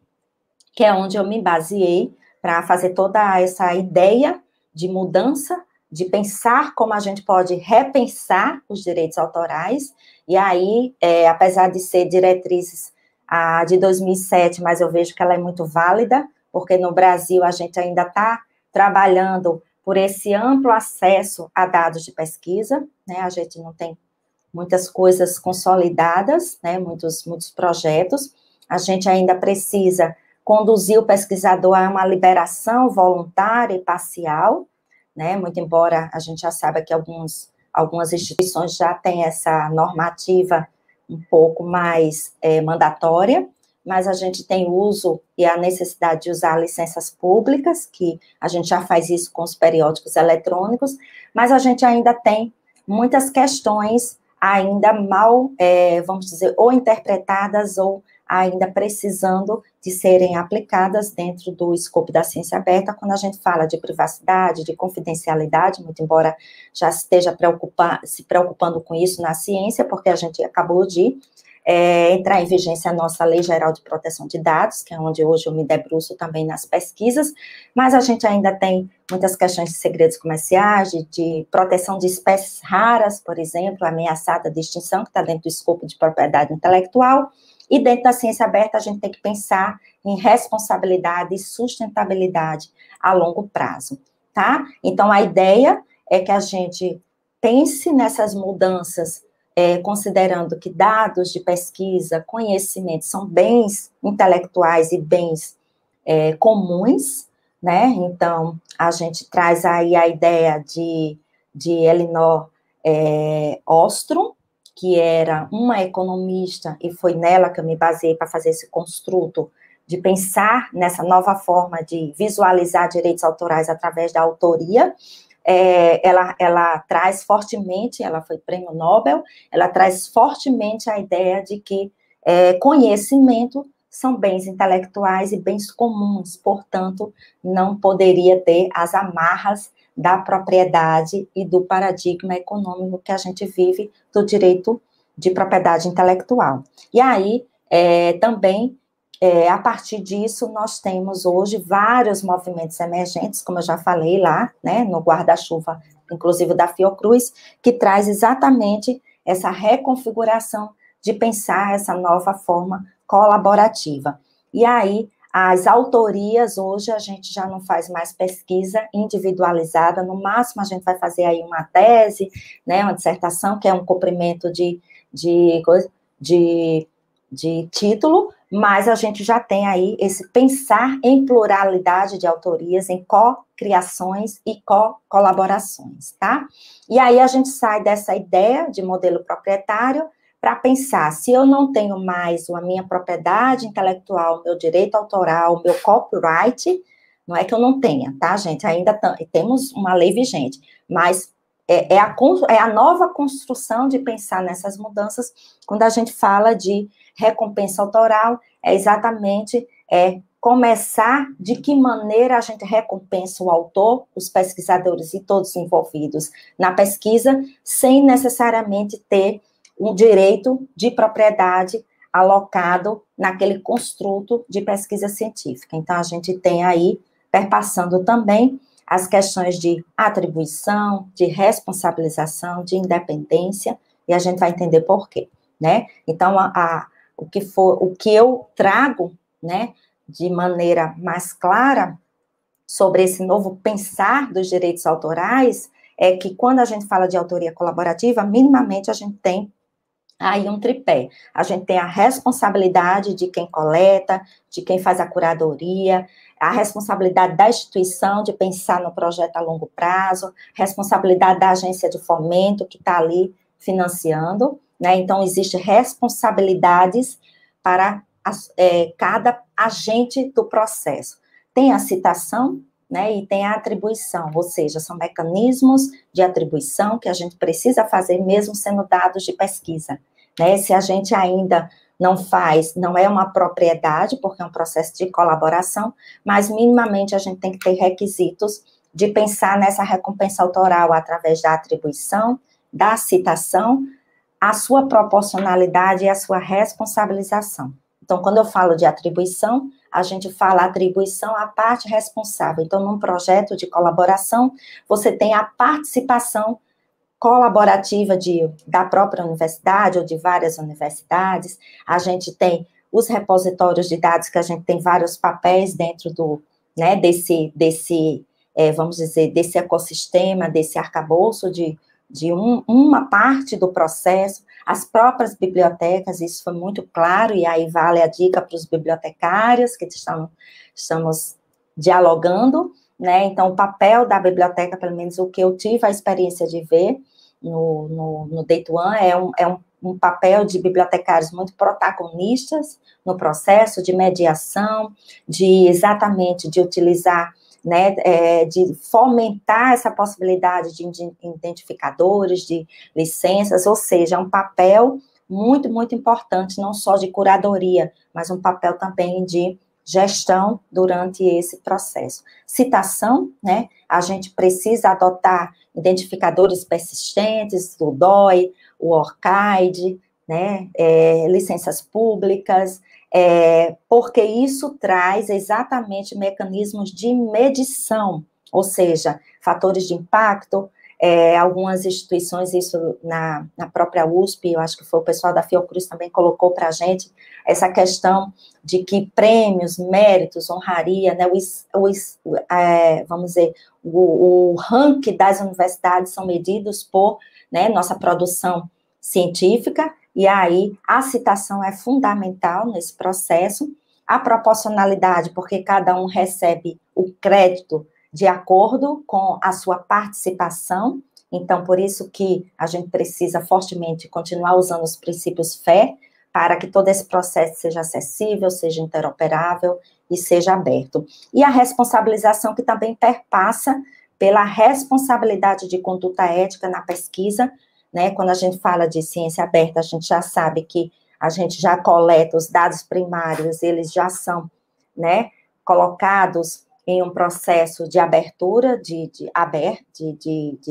que é onde eu me baseei para fazer toda essa ideia de mudança de pensar como a gente pode repensar os direitos autorais, e aí, apesar de ser diretrizes de 2007, mas eu vejo que ela é muito válida, porque no Brasil a gente ainda está trabalhando por esse amplo acesso a dados de pesquisa, né, a gente não tem muitas coisas consolidadas, né, muitos projetos, a gente ainda precisa conduzir o pesquisador a uma liberação voluntária e parcial, né, muito embora a gente já saiba que algumas instituições já têm essa normativa um pouco mais mandatória, mas a gente tem uso e a necessidade de usar licenças públicas, que a gente já faz isso com os periódicos eletrônicos, mas a gente ainda tem muitas questões ainda mal, vamos dizer, ou interpretadas ou ainda precisando de serem aplicadas dentro do escopo da ciência aberta, quando a gente fala de privacidade, de confidencialidade, muito embora já esteja se preocupando com isso na ciência, porque a gente acabou de entrar em vigência a nossa Lei Geral de Proteção de Dados, que é onde hoje eu me debruço também nas pesquisas, mas a gente ainda tem muitas questões de segredos comerciais, de proteção de espécies raras, por exemplo, ameaçada de extinção, que está dentro do escopo de propriedade intelectual, e dentro da ciência aberta a gente tem que pensar em responsabilidade e sustentabilidade a longo prazo, tá? Então, a ideia é que a gente pense nessas mudanças, considerando que dados de pesquisa, conhecimento, são bens intelectuais e bens comuns, né? Então, a gente traz aí a ideia de Elinor Ostrom, que era uma economista, e foi nela que eu me baseei para fazer esse construto, de pensar nessa nova forma de visualizar direitos autorais através da autoria. Ela traz fortemente, ela foi prêmio Nobel, ela traz fortemente a ideia de que conhecimento são bens intelectuais e bens comuns, portanto, não poderia ter as amarras da propriedade e do paradigma econômico que a gente vive do direito de propriedade intelectual. E aí, também, a partir disso, nós temos hoje vários movimentos emergentes, como eu já falei lá, né, no guarda-chuva, inclusive da Fiocruz, que traz exatamente essa reconfiguração de pensar essa nova forma colaborativa. E aí, as autorias, hoje, a gente já não faz mais pesquisa individualizada, no máximo a gente vai fazer aí uma tese, né, uma dissertação, que é um cumprimento de título, mas a gente já tem aí esse pensar em pluralidade de autorias, em co-criações e co-colaborações, tá? E aí a gente sai dessa ideia de modelo proprietário para pensar, se eu não tenho mais a minha propriedade intelectual, meu direito autoral, meu copyright, não é que eu não tenha, tá, gente? Ainda temos uma lei vigente, mas é a nova construção de pensar nessas mudanças, quando a gente fala de recompensa autoral, é exatamente começar de que maneira a gente recompensa o autor, os pesquisadores e todos envolvidos na pesquisa, sem necessariamente ter um direito de propriedade alocado naquele construto de pesquisa científica. Então, a gente tem aí, perpassando também, as questões de atribuição, de responsabilização, de independência, e a gente vai entender por quê, né? Então, o que eu trago, né, de maneira mais clara sobre esse novo pensar dos direitos autorais, é que quando a gente fala de autoria colaborativa, minimamente a gente tem aí um tripé. A gente tem a responsabilidade de quem coleta, de quem faz a curadoria, a responsabilidade da instituição de pensar no projeto a longo prazo, responsabilidade da agência de fomento que está ali financiando, né? Então, existem responsabilidades para cada agente do processo. Tem a citação, né, e tem a atribuição, ou seja, são mecanismos de atribuição que a gente precisa fazer mesmo sendo dados de pesquisa, né? Se a gente ainda não faz, não é uma propriedade, porque é um processo de colaboração, mas minimamente a gente tem que ter requisitos de pensar nessa recompensa autoral através da atribuição, da citação, a sua proporcionalidade e a sua responsabilização. Então, quando eu falo de atribuição, a gente fala atribuição à parte responsável. Então, num projeto de colaboração, você tem a participação colaborativa da própria universidade ou de várias universidades. A gente tem os repositórios de dados, que a gente tem vários papéis dentro vamos dizer, desse ecossistema, desse arcabouço de uma parte do processo. As próprias bibliotecas, isso foi muito claro, e aí vale a dica para os bibliotecários que estamos dialogando, né? Então, o papel da biblioteca, pelo menos o que eu tive a experiência de ver no Day One, é um papel de bibliotecários muito protagonistas no processo de mediação, exatamente de utilizar, né, de fomentar essa possibilidade de identificadores, de licenças, ou seja, é um papel muito, muito importante, não só de curadoria, mas um papel também de gestão durante esse processo. Citação, né, a gente precisa adotar identificadores persistentes, o DOI, o ORCID, né, licenças públicas, porque isso traz exatamente mecanismos de medição, ou seja, fatores de impacto. Algumas instituições, isso na própria USP, eu acho que foi o pessoal da Fiocruz também colocou para a gente, essa questão de que prêmios, méritos, honraria, né, vamos dizer, o ranking das universidades são medidos por, né, nossa produção científica, e aí a citação é fundamental nesse processo, a proporcionalidade, porque cada um recebe o crédito de acordo com a sua participação. Então, por isso que a gente precisa fortemente continuar usando os princípios FAIR, para que todo esse processo seja acessível, seja interoperável e seja aberto. E a responsabilização, que também perpassa pela responsabilidade de conduta ética na pesquisa, né? Quando a gente fala de ciência aberta, a gente já sabe que a gente já coleta os dados primários, eles já são, né, colocados em um processo de abertura, de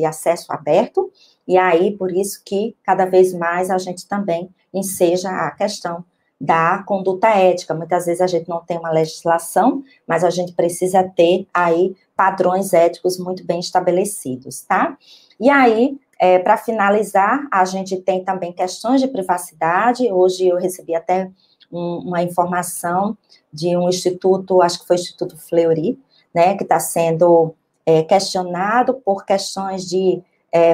acesso aberto, e aí, por isso que, cada vez mais, a gente também enseja a questão da conduta ética. Muitas vezes a gente não tem uma legislação, mas a gente precisa ter aí padrões éticos muito bem estabelecidos, tá? E aí, para finalizar, a gente tem também questões de privacidade. Hoje eu recebi até uma informação de um instituto, acho que foi o Instituto Fleury, né, que está sendo questionado por questões de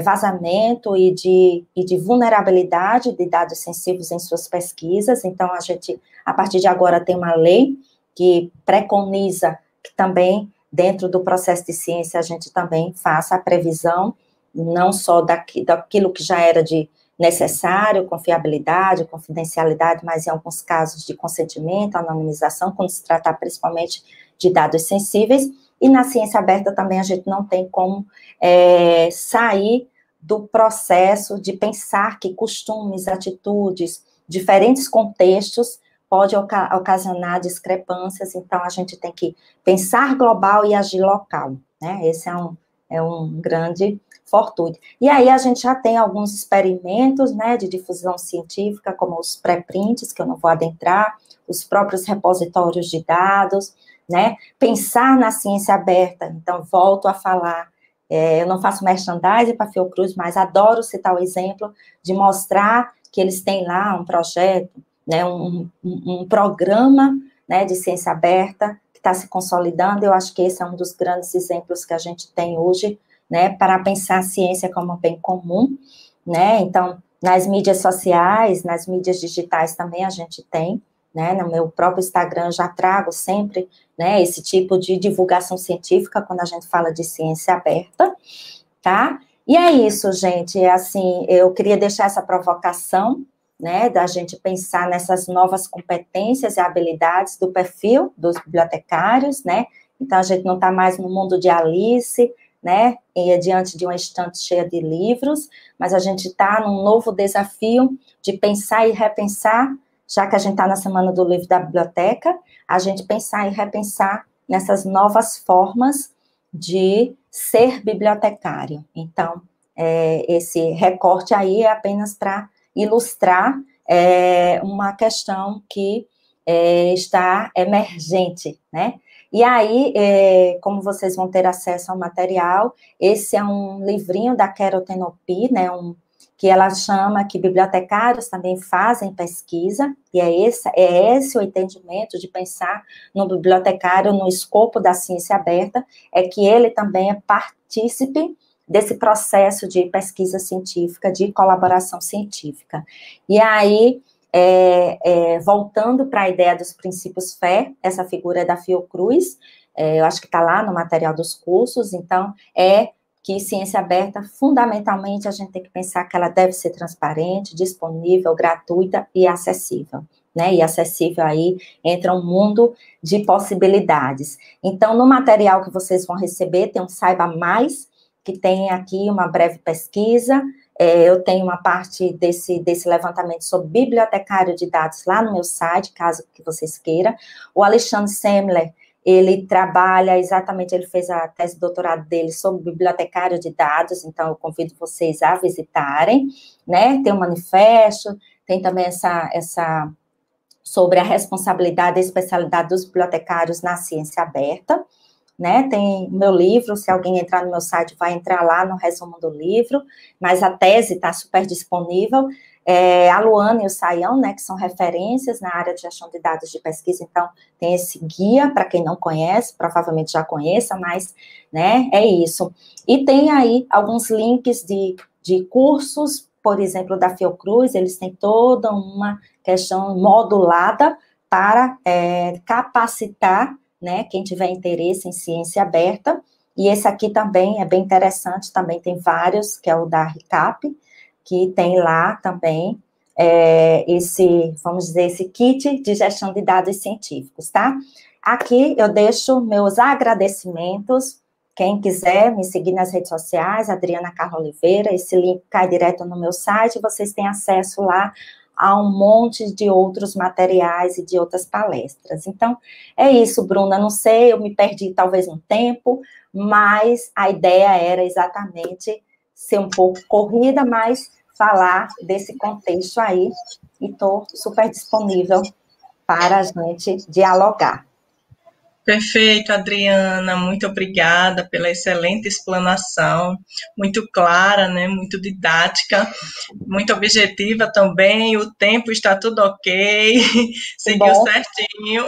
vazamento e de vulnerabilidade de dados sensíveis em suas pesquisas. Então, a gente, a partir de agora, tem uma lei que preconiza que também, dentro do processo de ciência, a gente também faça a previsão, não só daquilo que já era de necessário, confiabilidade, confidencialidade, mas em alguns casos de consentimento, anonimização, quando se tratar principalmente de dados sensíveis. E na ciência aberta também a gente não tem como sair do processo de pensar que costumes, atitudes, diferentes contextos podem ocasionar discrepâncias, então a gente tem que pensar global e agir local, né? Esse é um grande fortuito. E aí a gente já tem alguns experimentos, né, de difusão científica, como os pré-prints, que eu não vou adentrar, os próprios repositórios de dados, né, pensar na ciência aberta. Então, volto a falar, eu não faço merchandising para a Fiocruz, mas adoro citar o exemplo de mostrar que eles têm lá um projeto, né, um programa, né, de ciência aberta que está se consolidando. Eu acho que esse é um dos grandes exemplos que a gente tem hoje, né, para pensar a ciência como um bem comum, né. Então, nas mídias sociais, nas mídias digitais também a gente tem, né, no meu próprio Instagram já trago sempre, né, esse tipo de divulgação científica quando a gente fala de ciência aberta, tá? E é isso, gente, assim, eu queria deixar essa provocação, né, da gente pensar nessas novas competências e habilidades do perfil dos bibliotecários, né, então a gente não está mais no mundo de Alice, né, e diante de uma estante cheia de livros, mas a gente está num novo desafio de pensar e repensar, já que a gente está na Semana do Livro da Biblioteca, a gente pensar e repensar nessas novas formas de ser bibliotecário. Então, esse recorte aí é apenas para ilustrar uma questão que está emergente, né? E aí, como vocês vão ter acesso ao material, esse é um livrinho da Querotenopi, né, que ela chama que bibliotecários também fazem pesquisa, e é esse o entendimento de pensar no bibliotecário no escopo da ciência aberta, é que ele também é partícipe desse processo de pesquisa científica, de colaboração científica. E aí, voltando para a ideia dos princípios fé, essa figura é da Fiocruz, eu acho que está lá no material dos cursos, então, que ciência aberta, fundamentalmente, a gente tem que pensar que ela deve ser transparente, disponível, gratuita e acessível, né? E acessível aí entra um mundo de possibilidades. Então, no material que vocês vão receber, tem um Saiba Mais, que tem aqui uma breve pesquisa. Eu tenho uma parte desse levantamento sobre bibliotecário de dados lá no meu site, caso que vocês queiram. O Alexandre Semler, ele trabalha exatamente, ele fez a tese de doutorado dele sobre bibliotecário de dados, então eu convido vocês a visitarem, né? Tem um manifesto, tem também essa sobre a responsabilidade e especialidade dos bibliotecários na ciência aberta, né? Tem meu livro, se alguém entrar no meu site, vai entrar lá no resumo do livro, mas a tese está super disponível. A Luana e o Saião, né, que são referências na área de gestão de dados de pesquisa, então tem esse guia, para quem não conhece, provavelmente já conheça, mas, né, é isso. E tem aí alguns links de cursos, por exemplo, da Fiocruz, eles têm toda uma questão modulada para capacitar, né, quem tiver interesse em ciência aberta, e esse aqui também é bem interessante, também tem vários, que é o da RICAP, que tem lá também vamos dizer, esse kit de gestão de dados científicos, tá? Aqui eu deixo meus agradecimentos, quem quiser me seguir nas redes sociais, Adriana Carla Oliveira, esse link cai direto no meu site, vocês têm acesso lá a um monte de outros materiais e de outras palestras. Então, é isso, Bruna, não sei, eu me perdi talvez no tempo, mas a ideia era exatamente ser um pouco corrida, mas falar desse contexto aí, e estou super disponível para a gente dialogar. Perfeito, Adriana, muito obrigada pela excelente explanação, muito clara, né, muito didática, muito objetiva também, o tempo está tudo ok, seguiu certinho.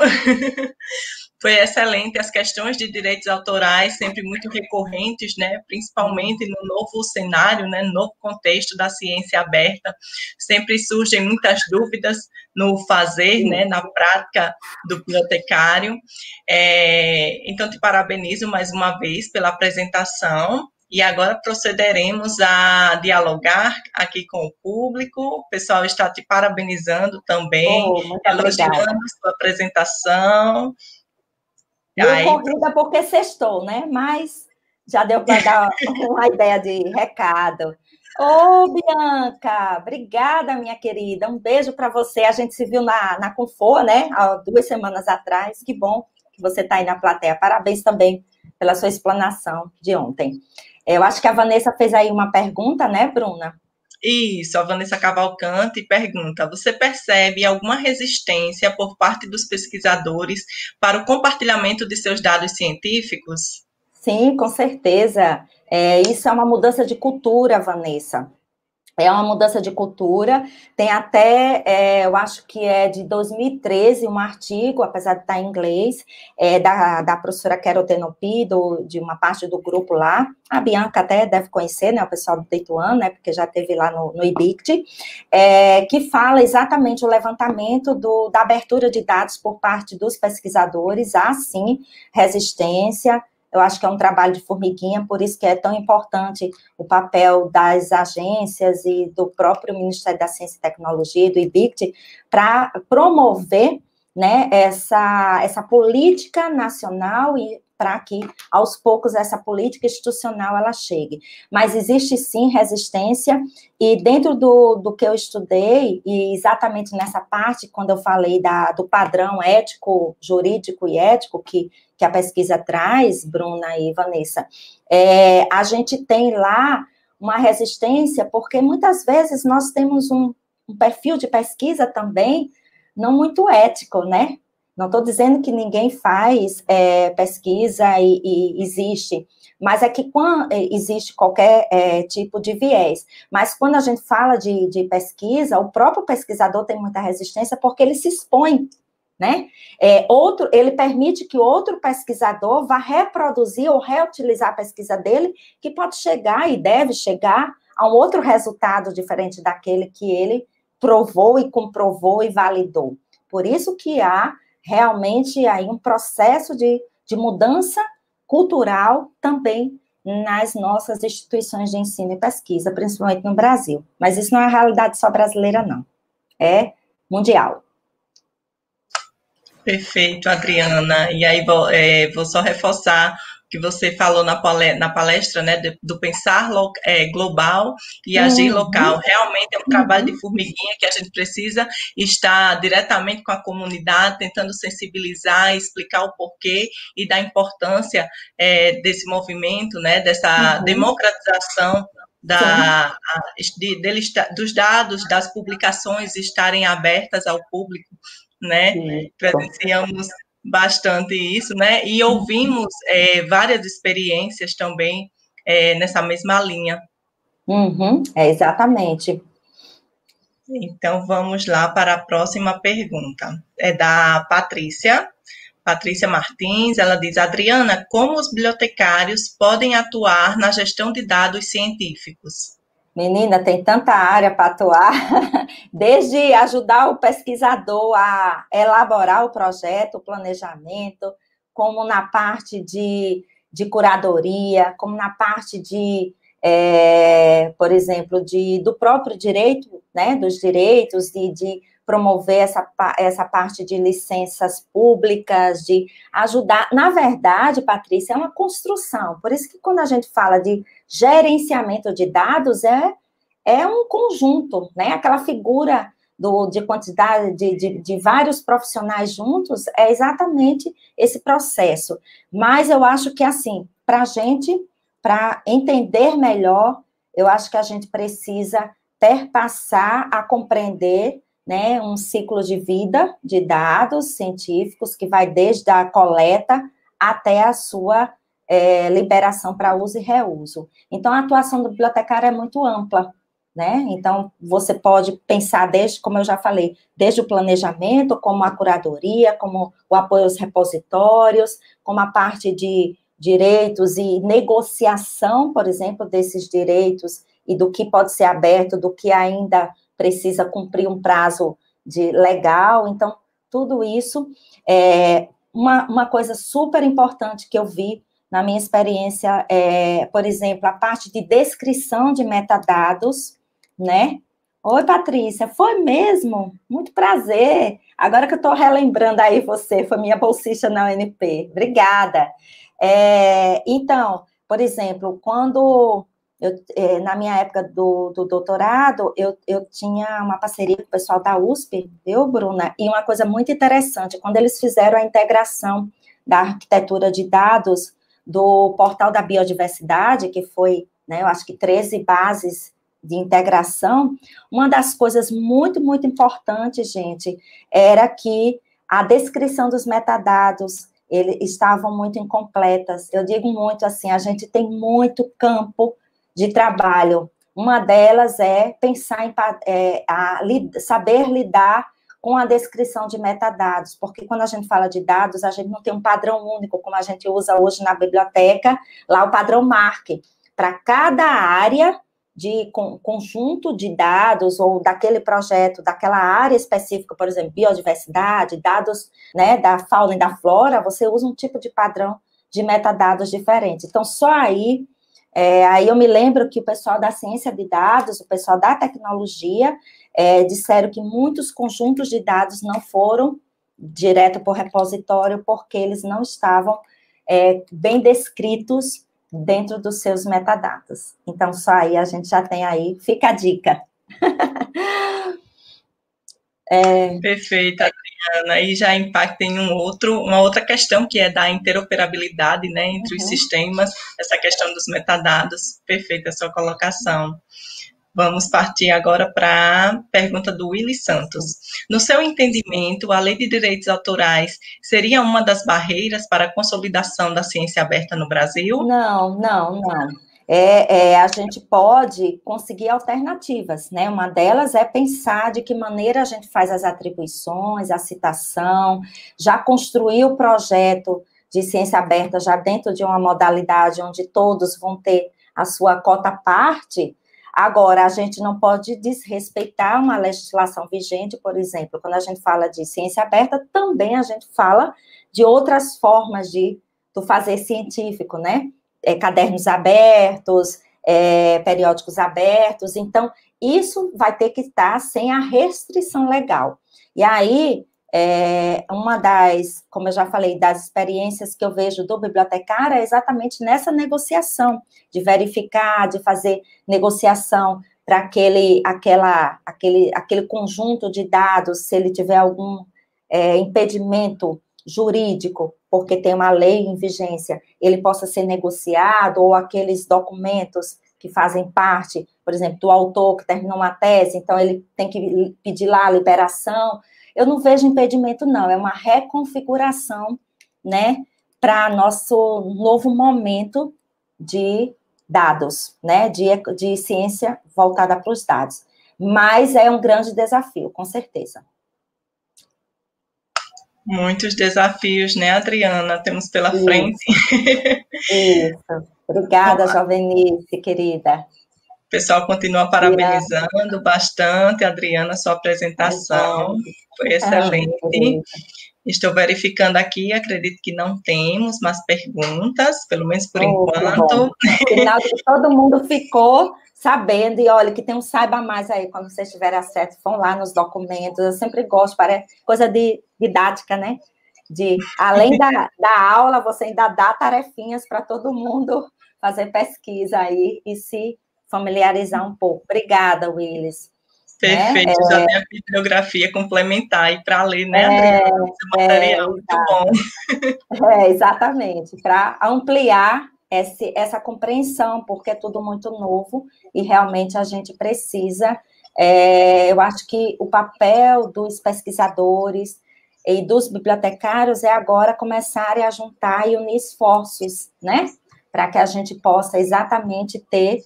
Foi excelente, as questões de direitos autorais sempre muito recorrentes, né, principalmente no novo cenário, né, no novo contexto da ciência aberta, sempre surgem muitas dúvidas no fazer, né, na prática do bibliotecário. Então, te parabenizo mais uma vez pela apresentação. E agora procederemos a dialogar aqui com o público. O pessoal está te parabenizando também, elogiando sua apresentação. Deu corrida porque sextou, né? Mas já deu para dar uma ideia de recado. Ô, Bianca, obrigada, minha querida. Um beijo para você. A gente se viu na Confor, né? Há 2 semanas atrás. Que bom que você está aí na plateia. Parabéns também pela sua explanação de ontem. Eu acho que a Vanessa fez aí uma pergunta, né, Bruna? Isso, a Vanessa Cavalcante pergunta: você percebe alguma resistência por parte dos pesquisadores para o compartilhamento de seus dados científicos? Sim, com certeza. Isso é uma mudança de cultura, Vanessa. É uma mudança de cultura, tem até, eu acho que é de 2013, um artigo, apesar de estar em inglês, da professora Querotenopi, de uma parte do grupo lá, a Bianca até deve conhecer, né, o pessoal do Date One, né, porque já esteve lá no IBICT, que fala exatamente o levantamento da abertura de dados por parte dos pesquisadores, há sim resistência. Eu acho que é um trabalho de formiguinha, por isso que é tão importante o papel das agências e do próprio Ministério da Ciência e Tecnologia, do IBICT, para promover, né, essa política nacional e para que, aos poucos, essa política institucional ela chegue. Mas existe, sim, resistência, e dentro do que eu estudei, e exatamente nessa parte, quando eu falei do padrão ético, jurídico e ético, que a pesquisa traz, Bruna e Vanessa, a gente tem lá uma resistência, porque muitas vezes nós temos um perfil de pesquisa também não muito ético, né? Não estou dizendo que ninguém faz pesquisa e existe, mas é que quando existe qualquer tipo de viés. Mas quando a gente fala de pesquisa, o próprio pesquisador tem muita resistência porque ele se expõe, né? Ele permite que outro pesquisador vá reproduzir ou reutilizar a pesquisa dele, que pode chegar e deve chegar a um outro resultado diferente daquele que ele provou e comprovou e validou. Por isso que há realmente aí um processo de mudança cultural também nas nossas instituições de ensino e pesquisa, principalmente no Brasil. Mas isso não é a realidade só brasileira, não. É mundial. Perfeito, Adriana. E aí vou só reforçar o que você falou na palestra, né, do pensar global e agir local. Realmente é um trabalho de formiguinha que a gente precisa estar diretamente com a comunidade, tentando sensibilizar, explicar o porquê e da importância desse movimento, né, dessa democratização dos dados, das publicações estarem abertas ao público, né? Presenciamos bastante isso, né? E ouvimos várias experiências também nessa mesma linha. Exatamente. Então, vamos lá para a próxima pergunta. É da Patrícia Martins. Ela diz: Adriana, como os bibliotecários podem atuar na gestão de dados científicos? Menina, tem tanta área para atuar, desde ajudar o pesquisador a elaborar o projeto, o planejamento, como na parte de curadoria, como na parte por exemplo, do próprio direito, né, dos direitos, de promover essa parte de licenças públicas, de ajudar. Na verdade, Patrícia, é uma construção. Por isso que quando a gente fala de gerenciamento de dados, é um conjunto, né? Aquela figura de quantidade de vários profissionais juntos é exatamente esse processo. Mas eu acho que, assim, para entender melhor, eu acho que a gente precisa perpassar a compreender, né, um ciclo de vida de dados científicos que vai desde a coleta até a sua liberação para uso e reuso. Então, a atuação do bibliotecário é muito ampla, né? Então, você pode pensar como eu já falei, desde o planejamento, como a curadoria, como o apoio aos repositórios, como a parte de direitos e negociação, por exemplo, desses direitos e do que pode ser aberto, do que ainda precisa cumprir um prazo legal. Então, tudo isso é uma coisa super importante que eu vi na minha experiência, por exemplo, a parte de descrição de metadados, né? Oi, Patrícia, foi mesmo? Muito prazer. Agora que eu estou relembrando aí você, foi minha bolsista na UNP. Obrigada. Então, por exemplo, quando na minha época do doutorado, eu tinha uma parceria com o pessoal da USP, viu, Bruna? E uma coisa muito interessante, quando eles fizeram a integração da arquitetura de dados do portal da biodiversidade, que foi, né, eu acho que 13 bases de integração, uma das coisas muito, muito importantes, gente, era que a descrição dos metadados, eles estavam muito incompletas. Eu digo muito assim, a gente tem muito campo de trabalho. Uma delas é pensar saber lidar com a descrição de metadados, porque quando a gente fala de dados, a gente não tem um padrão único, como a gente usa hoje na biblioteca, lá o padrão MARC. Para cada área de conjunto de dados, ou daquele projeto, daquela área específica, por exemplo, biodiversidade, dados, né, da fauna e da flora, você usa um tipo de padrão de metadados diferente. Então, só aí eu me lembro que o pessoal da ciência de dados, o pessoal da tecnologia, disseram que muitos conjuntos de dados não foram direto para o repositório, porque eles não estavam bem descritos dentro dos seus metadados. Então, só aí a gente já tem aí, fica a dica. Perfeito, Adriana, e já impacta em uma outra questão, que é da interoperabilidade, né, entre os sistemas, essa questão dos metadados. Perfeita a sua colocação. Vamos partir agora para a pergunta do Willy Santos. No seu entendimento, a Lei de Direitos Autorais seria uma das barreiras para a consolidação da ciência aberta no Brasil? Não, não, não. A gente pode conseguir alternativas, né? Uma delas é pensar de que maneira a gente faz as atribuições, a citação, já construir o projeto de ciência aberta já dentro de uma modalidade onde todos vão ter a sua cota parte. Agora, a gente não pode desrespeitar uma legislação vigente, por exemplo, quando a gente fala de ciência aberta, também a gente fala de outras formas do fazer científico, né? Cadernos abertos, periódicos abertos, então, isso vai ter que estar sem a restrição legal. E aí, uma das, como eu já falei, das experiências que eu vejo do bibliotecário é exatamente nessa negociação, de verificar, de fazer negociação para aquele conjunto de dados, se ele tiver algum impedimento jurídico, porque tem uma lei em vigência, ele possa ser negociado, ou aqueles documentos que fazem parte, por exemplo, do autor que terminou uma tese, então ele tem que pedir lá a liberação. Eu não vejo impedimento, não, é uma reconfiguração, né, para nosso novo momento de dados, né, de ciência voltada para os dados. Mas é um grande desafio, com certeza. Muitos desafios, né, Adriana? Temos pela frente. Isso. Obrigada, Jovenice, querida. O pessoal continua parabenizando bastante, Adriana, sua apresentação. Foi excelente. Estou verificando aqui, acredito que não temos mais perguntas, pelo menos por enquanto. Afinal, todo mundo ficou sabendo, e olha, que tem um saiba mais aí, quando vocês tiverem acesso, vão lá nos documentos, eu sempre gosto, parece coisa de didática, né? Além da aula, você ainda dá tarefinhas para todo mundo fazer pesquisa aí e se familiarizar um pouco. Obrigada, Willis. Perfeito, já tem a bibliografia complementar aí para ler, né, Adriana? Esse material muito bom. Exatamente, para ampliar essa compreensão, porque é tudo muito novo e realmente a gente precisa, eu acho que o papel dos pesquisadores e dos bibliotecários é agora começarem a juntar e unir esforços, né, para que a gente possa exatamente ter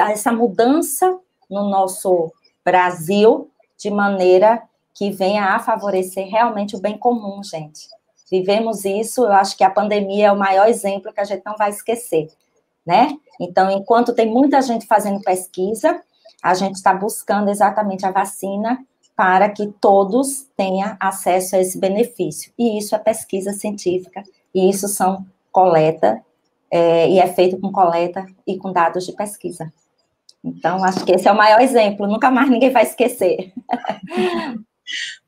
essa mudança no nosso Brasil, de maneira que venha a favorecer realmente o bem comum, gente. Vivemos isso, eu acho que a pandemia é o maior exemplo que a gente não vai esquecer, né? Então, enquanto tem muita gente fazendo pesquisa, a gente está buscando exatamente a vacina para que todos tenham acesso a esse benefício. E isso é pesquisa científica, e isso são coleta, e é feito com coleta e com dados de pesquisa. Então, acho que esse é o maior exemplo, nunca mais ninguém vai esquecer.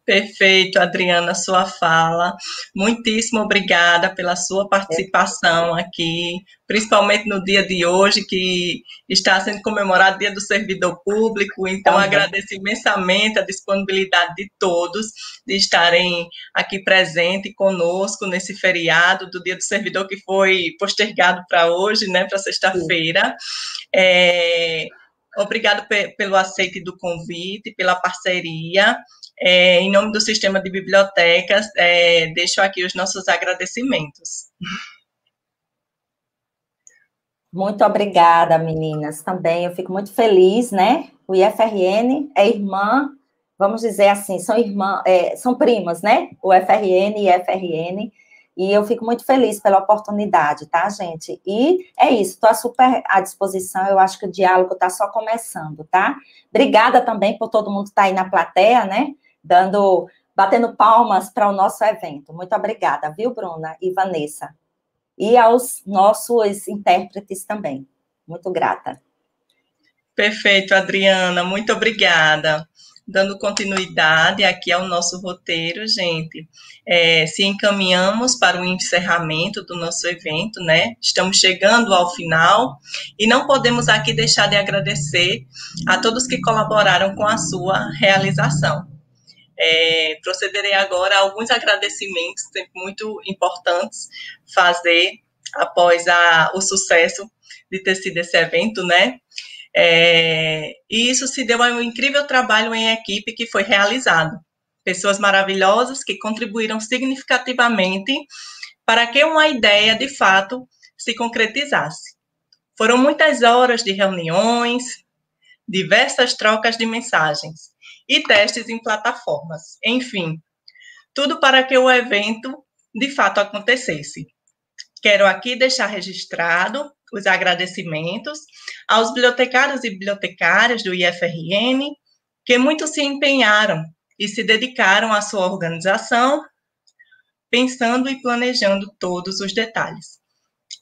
Perfeito, Adriana, sua fala. Muitíssimo obrigada pela sua participação aqui, principalmente no dia de hoje, que está sendo comemorado o Dia do Servidor Público, então agradeço imensamente a disponibilidade de todos de estarem aqui presentes conosco nesse feriado do Dia do Servidor, que foi postergado para hoje, né, para sexta-feira. Obrigado pelo aceite do convite, pela parceria. Em nome do Sistema de Bibliotecas, deixo aqui os nossos agradecimentos. Muito obrigada, meninas, também. Eu fico muito feliz, né? O IFRN é irmã, vamos dizer assim, são primas, né? O FRN e IFRN. E eu fico muito feliz pela oportunidade, tá, gente? E é isso, estou super à disposição, eu acho que o diálogo está só começando, tá? Obrigada também por todo mundo estar aí na plateia, né? Batendo palmas para o nosso evento. Muito obrigada, viu, Bruna e Vanessa? E aos nossos intérpretes também. Muito grata. Perfeito, Adriana, muito obrigada. Dando continuidade aqui ao nosso roteiro, gente, se encaminhamos para o encerramento do nosso evento, né? Estamos chegando ao final e não podemos aqui deixar de agradecer a todos que colaboraram com a sua realização. Procederei agora a alguns agradecimentos, sempre muito importantes fazer após o sucesso de ter sido esse evento, né? E isso se deu a um incrível trabalho em equipe que foi realizado. Pessoas maravilhosas que contribuíram significativamente para que uma ideia, de fato, se concretizasse. Foram muitas horas de reuniões, diversas trocas de mensagens e testes em plataformas. Enfim, tudo para que o evento, de fato, acontecesse. Quero aqui deixar registrado os agradecimentos aos bibliotecários e bibliotecárias do IFRN, que muito se empenharam e se dedicaram à sua organização, pensando e planejando todos os detalhes.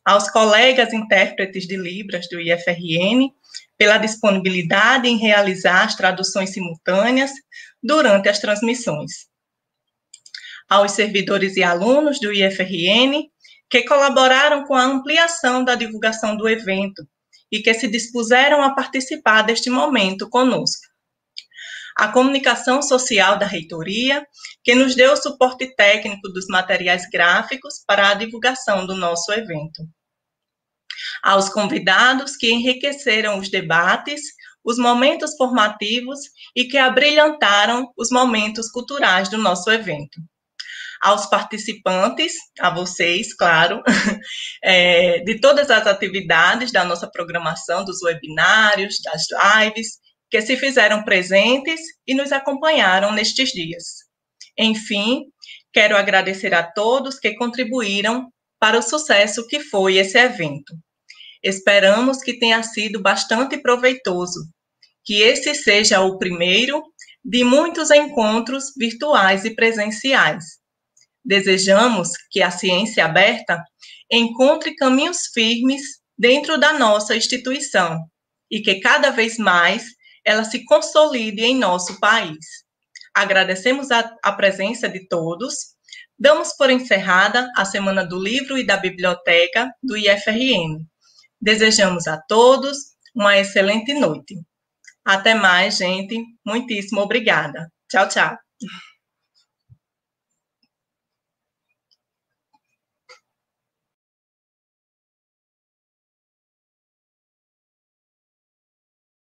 Aos colegas intérpretes de Libras do IFRN, pela disponibilidade em realizar as traduções simultâneas durante as transmissões. Aos servidores e alunos do IFRN, que colaboraram com a ampliação da divulgação do evento e que se dispuseram a participar deste momento conosco. A comunicação social da reitoria, que nos deu o suporte técnico dos materiais gráficos para a divulgação do nosso evento. Aos convidados que enriqueceram os debates, os momentos formativos e que abrilhantaram os momentos culturais do nosso evento. Aos participantes, a vocês, claro, de todas as atividades da nossa programação, dos webinários, das lives, que se fizeram presentes e nos acompanharam nestes dias. Enfim, quero agradecer a todos que contribuíram para o sucesso que foi esse evento. Esperamos que tenha sido bastante proveitoso, que esse seja o primeiro de muitos encontros virtuais e presenciais. Desejamos que a Ciência Aberta encontre caminhos firmes dentro da nossa instituição e que cada vez mais ela se consolide em nosso país. Agradecemos a presença de todos. Damos por encerrada a Semana do Livro e da Biblioteca do IFRN. Desejamos a todos uma excelente noite. Até mais, gente. Muitíssimo obrigada. Tchau, tchau.